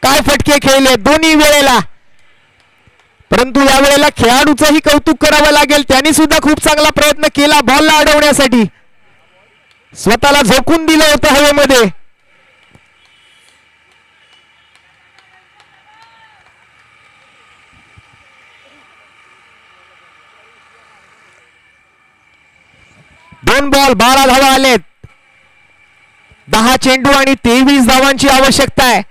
B: काय फटके खेळले दोन्ही वेळेला, परंतु या वेळेला खेळाडूचंही कौतुक करावं लागेल. त्यांनी सुद्धा खूप चांगला प्रयत्न केला बॉलला अडवण्यासाठी. स्वतःला झोकून दिलं होतं हवेमध्ये. दोन बॉल 12 धावा आलेत. 10 चेंडू आणि 23 धावांची आवश्यकता आहे.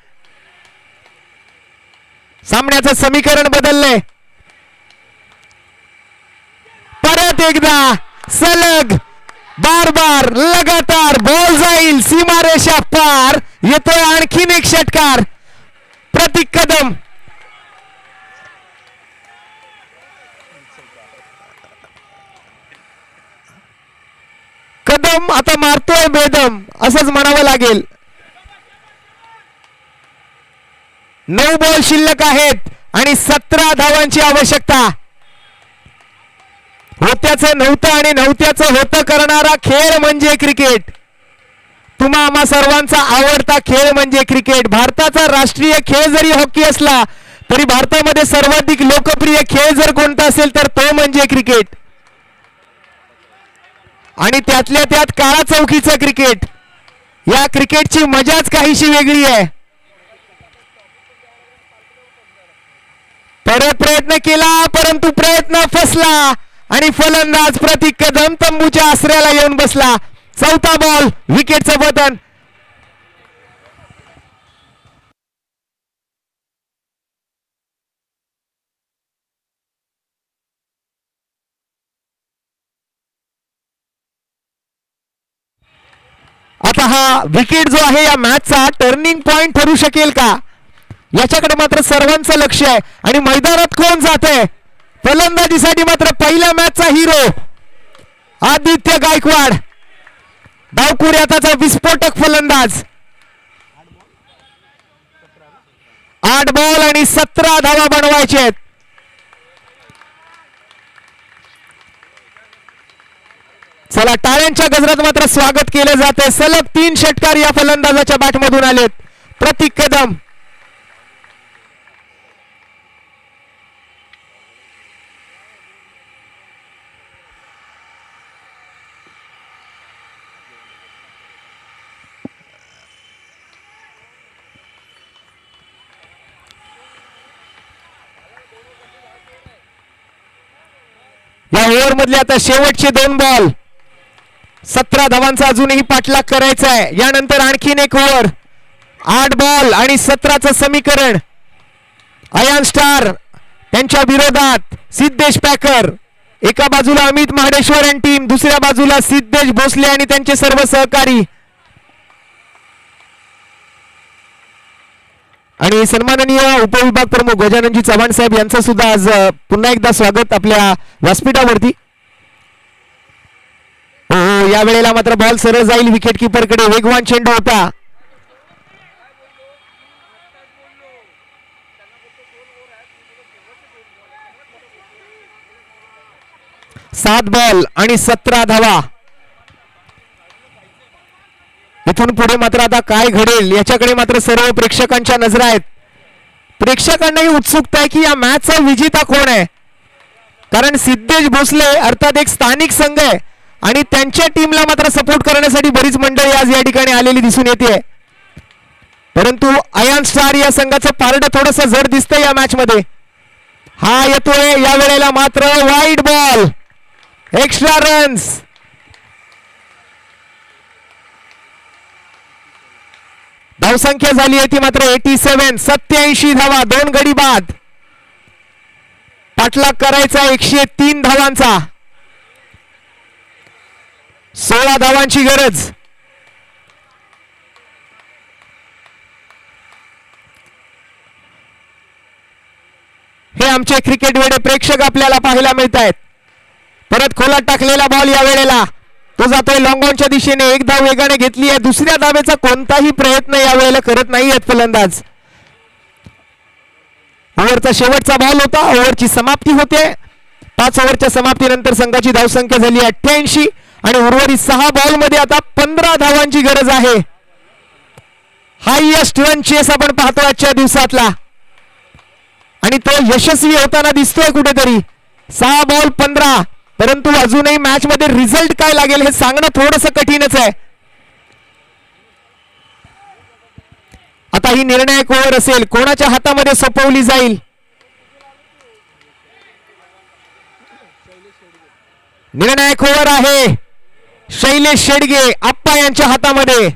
B: सामन्याचं समीकरण बदललंय. परत एकदा सलग बार बार लगातार बॉल जाईल सीमारेषा पार. येतोय आणखीन एक षटकार. प्रतीक कदम, कदम आता मारतोय बेदम असंच म्हणावं लागेल. 9 बॉल शिल्लक आहेत आणि 17 धावांची आवश्यकता. होत्याचं नव्हतं आणि नव्हत्याचं होतं करणारा खेळ म्हणजे क्रिकेट. तुम्हा आम्हा सर्वांचा आवडता खेळ म्हणजे क्रिकेट. भारताचा राष्ट्रीय खेळ जरी हॉकी असला तरी भारतामध्ये सर्वाधिक लोकप्रिय खेळ जर कोणता असेल तर तो म्हणजे क्रिकेट. आणि त्यातल्या त्यात काळा चौकीचं क्रिकेट. या क्रिकेटची मजाच काहीशी वेगळी आहे. परत प्रयत्न केला परंतु प्रयत्न फसला आणि फलंदाज प्रतीक कदम तंबूच्या आसऱ्याला येऊन बसला. 4था बॉल, विकेटचं पतन. आता हा विकेट जो आहे या मॅचचा टर्निंग पॉइंट ठरू शकेल का, याच्याकडे मात्र सर्वांचं लक्ष आहे. आणि मैदानात कोण जाते फलंदाजीसाठी मात्र पहिल्या मॅचचा हिरो आदित्य गायकवाड. डावकुऱ्याचा विस्फोटक फलंदाज. 8 बॉल आणि 17 धावा बनवायचे आहेत. चला टाळ्यांच्या गजरात मात्र स्वागत केलं जाते. सलग 3 षटकार या फलंदाजाच्या बॅटमधून आलेत. प्रतीक कदम, या ओव्हर मधले आता शेवटचे 2 बॉल. 17 धावांचा अजूनही पाठलाग करायचा आहे. यानंतर आणखीन एक ओव्हर. 8 बॉल आणि 17चं समीकरण. अयान स्टार त्यांच्या विरोधात सिद्धेश पॅकर. एका बाजूला अमित महाडेश्वर आणि टीम, दुसऱ्या बाजूला सिद्धेश भोसले आणि त्यांचे सर्व सहकारी. आणि सन्माननीय उपविभाग प्रमुख गजाननजी चव्हाण साहेब यांचं सुद्धा आज पुन्हा एकदा स्वागत आपल्या व्यासपीठावरती. या वेळेला मात्र बॉल सरळ जाईल विकेट कीपरकडे. वेगवान चेंडू होता. सात बॉल आणि 17 धावा. इथून पुढे मात्र आता काय घडेल याच्याकडे मात्र सर्व प्रेक्षकांच्या नजरा आहेत. प्रेक्षकांनाही उत्सुकता आहे की या मॅचचा विजेता कोण आहे. कारण सिद्धेश भोसले अर्थात एक स्थानिक संघ आहे आणि त्यांच्या टीमला मात्र सपोर्ट करण्यासाठी बरीच मंडळी आज या ठिकाणी आलेली दिसून येते. परंतु आयन स्टार या संघाचं पारडं थोडंसं जड दिसतंय या मॅच मध्ये. हा येतोय या वेळेला मात्र वाईड बॉल. Extra runs. धावसंख्या झाली आहे ती मात्र 87. 87 धावा. 2 गडी बाद. पाठलाग करायचा 103 धावांचा. 16 धावांची गरज. हे आमचे क्रिकेट वेडे प्रेक्षक आपल्याला पाहायला मिळत आहेत. परत खोलात टाकलेला बॉल या वेळेला तो जातोय लॉंग ऑनच्या दिशेने. एक धाव वेगाने घेतली आहे. दुसऱ्या धावेचा कोणताही प्रयत्न या वेळेला करत नाही आहेत फलंदाज. ओव्हरचा शेवटचा बॉल होता. ओव्हरची समाप्ती होते. 5 ओव्हरच्या समाप्तीनंतर संघाची धावसंख्या झाली 88 आणि उर्वरित 6 बॉल मध्ये आता 15 धावांची गरज आहे. हायएस्ट रन चेस आपण पाहतो आजच्या दिवसातला आणि तो यशस्वी होताना दिसतोय कुठेतरी. 6 बॉल 15. परंतु अजूनही मॅच मध्ये रिझल्ट काय लागेल हे सांगणं थोडंसं कठीणच आहे. आता ही निर्णायक ओव्हर असेल. कोणाच्या हातामध्ये सोपवली जाईल. निर्णायक ओव्हर आहे शैलेश शेडगे आप्पा यांच्या हातामध्ये.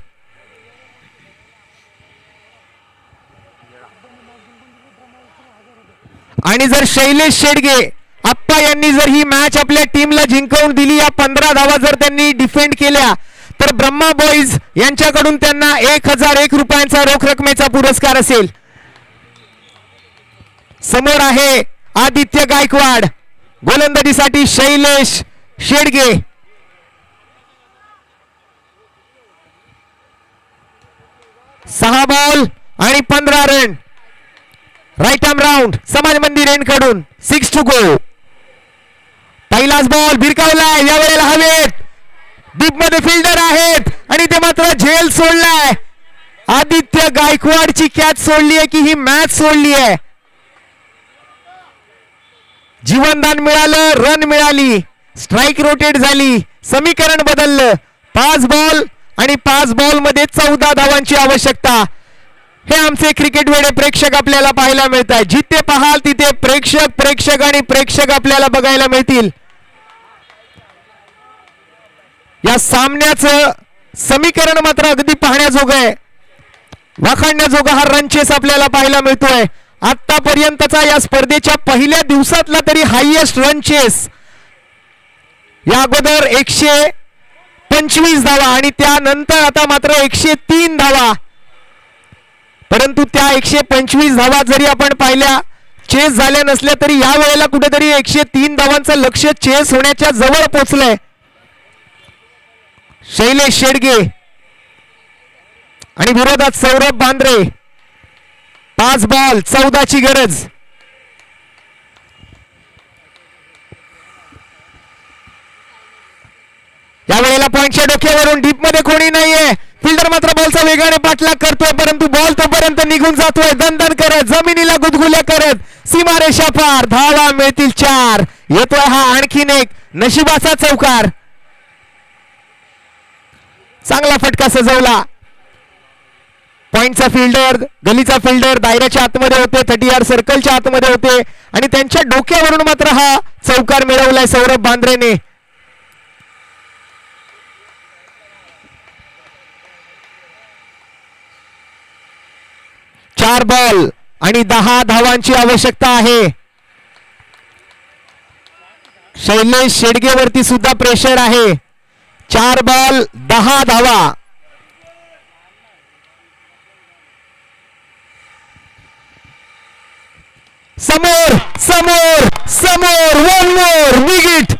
B: आणि जर शैलेश शेडगे आप्पा यांनी जर ही मॅच आपल्या टीमला जिंकवून दिली, या 15 धावा जर त्यांनी डिफेंड केल्या, तर ब्रह्मा बॉईज यांच्याकडून त्यांना 1001 रुपयांचा रोख रकमेचा पुरस्कार असेल. समोर आहे आदित्य गायकवाड. गोलंदाजीसाठी शैलेश शेडगे. सहा बॉल आणि 15 रन. राईट आर्म राऊंड समाज मंदिर यांकडून 6 टू गो. पहिलाच बॉल भिरकावलाय या वेळेला हवेत. डीप मध्ये फिल्डर आहेत आणि ते मात्र झेल सोडलाय. आदित्य गायकवाडची कॅच सोडली आहे की ही मॅच सोडली आहे. जीवनदान मिळालं, रन मिळाली, स्ट्राइक रोटेट झाली, समीकरण बदललं. 5 बॉल आणि 5 बॉल मध्ये 14 धावांची आवश्यकता. हे आमचे क्रिकेट वेडे प्रेक्षक आपल्याला पाहायला मिळत आहे. जिथे पाहाल तिथे प्रेक्षक प्रेक्षक आणि प्रेक्षक आपल्याला बघायला मिळतील. या सामन्याचं समीकरण मात्र अगदी पाहण्याजोगं आहे. वाखाणण्याजोगा हा रन चेस आपल्याला पाहायला मिळतोय. आतापर्यंतचा या स्पर्धेच्या पहिल्या दिवसातला तरी हायएस्ट रन चेस. या अगोदर 125 धावा आणि त्यानंतर आता मात्र 103 धावा. परंतु त्या 125 धावा जरी आपण पाहिल्या, चेस झाल्या नसल्या, तरी या वेळेला कुठेतरी 103 धावांचं लक्ष्य चेस होण्याच्या जवळ पोहोचलंय. शैलेश शेडगे आणि विरोधात सौरभ बांद्रे. 5 बॉल 14 ची गरज. या वेळेला पॉइंटच्या डोक्यावरून डीप मध्ये कोणी नाहीये. फिल्डर मात्र बॉलचा वेगाने पाठलाग करतोय, परंतु बॉल तोपर्यंत निघून जातोय. दणदण करत जमिनीला गुदगुल्या करत सीमारेषा पार. धावा मिळतील 4. येतोय हा आणखीन एक नशिबाचा चौकार. चांगला फटका सजवला. पॉइंटचा फिल्डर, गलीचा फिल्डर दायऱ्याच्या आतमध्ये होते, 30 यार्ड सर्कलच्या आतमध्ये होते आणि त्यांच्या डोक्यावरून मात्र हा चौकार मिळवलाय सौरभ बांद्रेने. चार बॉल आणि 10 धावांची आवश्यकता आहे. शैलेश शेडगेवरती सुद्धा प्रेशर आहे. 4 बॉल 10 धावा. समोर समोर समोर. 1 मोर विकेट.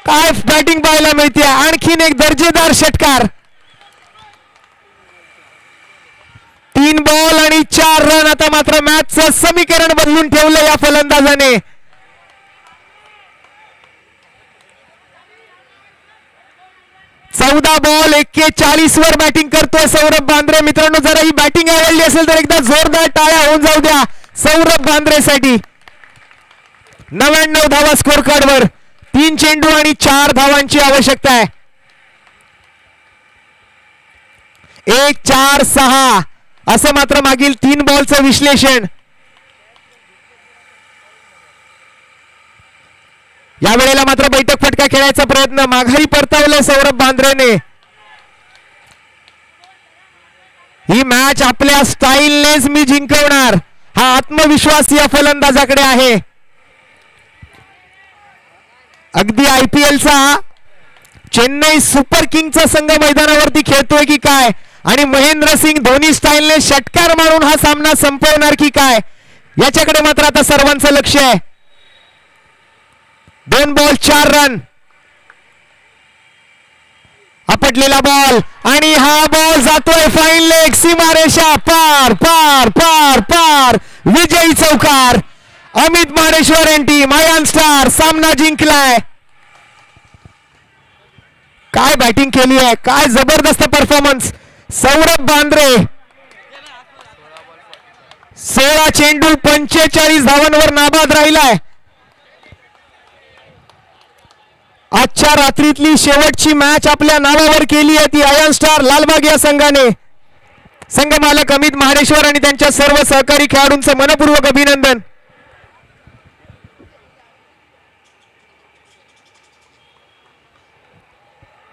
B: काय बॅटिंग पाहायला मिळते, आणखीन एक दर्जेदार षटकार. 3 बॉल आणि 4 रन. आता मात्र मॅचचं समीकरण बदलून ठेवलं या फलंदाजाने. चौदा बॉल 41 वर बॅटिंग करतोय सौरभ बांद्रे. मित्रांनो, जरा ही बॅटिंग आवडली असेल तर एकदा जोरदार टाळ्या होऊन जाऊ द्या सौरभ बांद्रेसाठी. 99 धावा स्कोर कार्डवर. 3 चेंडू आणि 4 धावांची आवश्यकता आहे. 1-4-6 असं मात्र मागील 3 बॉलचं विश्लेषण. या वेळेला मात्र बैठक फटका खेळायचा प्रयत्न माघारी परतावलाय सौरभ बांद्रेने. ही मॅच आपल्या स्टाईलनेच मी जिंकवणार हा आत्मविश्वास या फलंदाजाकडे आहे. अगदी IPLचा चेन्नई सुपर किंगचा संघ मैदानावरती खेळतोय की काय, आणि महेंद्रसिंग धोनी स्टाईलने षटकार मारून हा सामना संपवणार की काय, याच्याकडे मात्र आता सर्वांचं लक्ष आहे. 2 बॉल 4 रन. आपटलेला बॉल आणि हा बॉल जातोय फाईन लेग. सीमारेषा पार पार पार पार. विजयी चौकार. अमित माडेश्वर आणि टीम आयर्न स्टार सामना जिंकलाय. काय बॅटिंग केली आहे, काय जबरदस्त परफॉर्मन्स. सौरभ बांद्रे 16 चेंडू 45 धावांवर नाबाद राहिलाय. आजच्या रात्रीतली शेवटची मॅच आपल्या नावावर केली आहे ती आयर्न स्टार लालबाग या संघाने. संघ मालक अमित माडेश्वर आणि त्यांच्या सर्व सहकारी खेळाडूंचं मनपूर्वक अभिनंदन.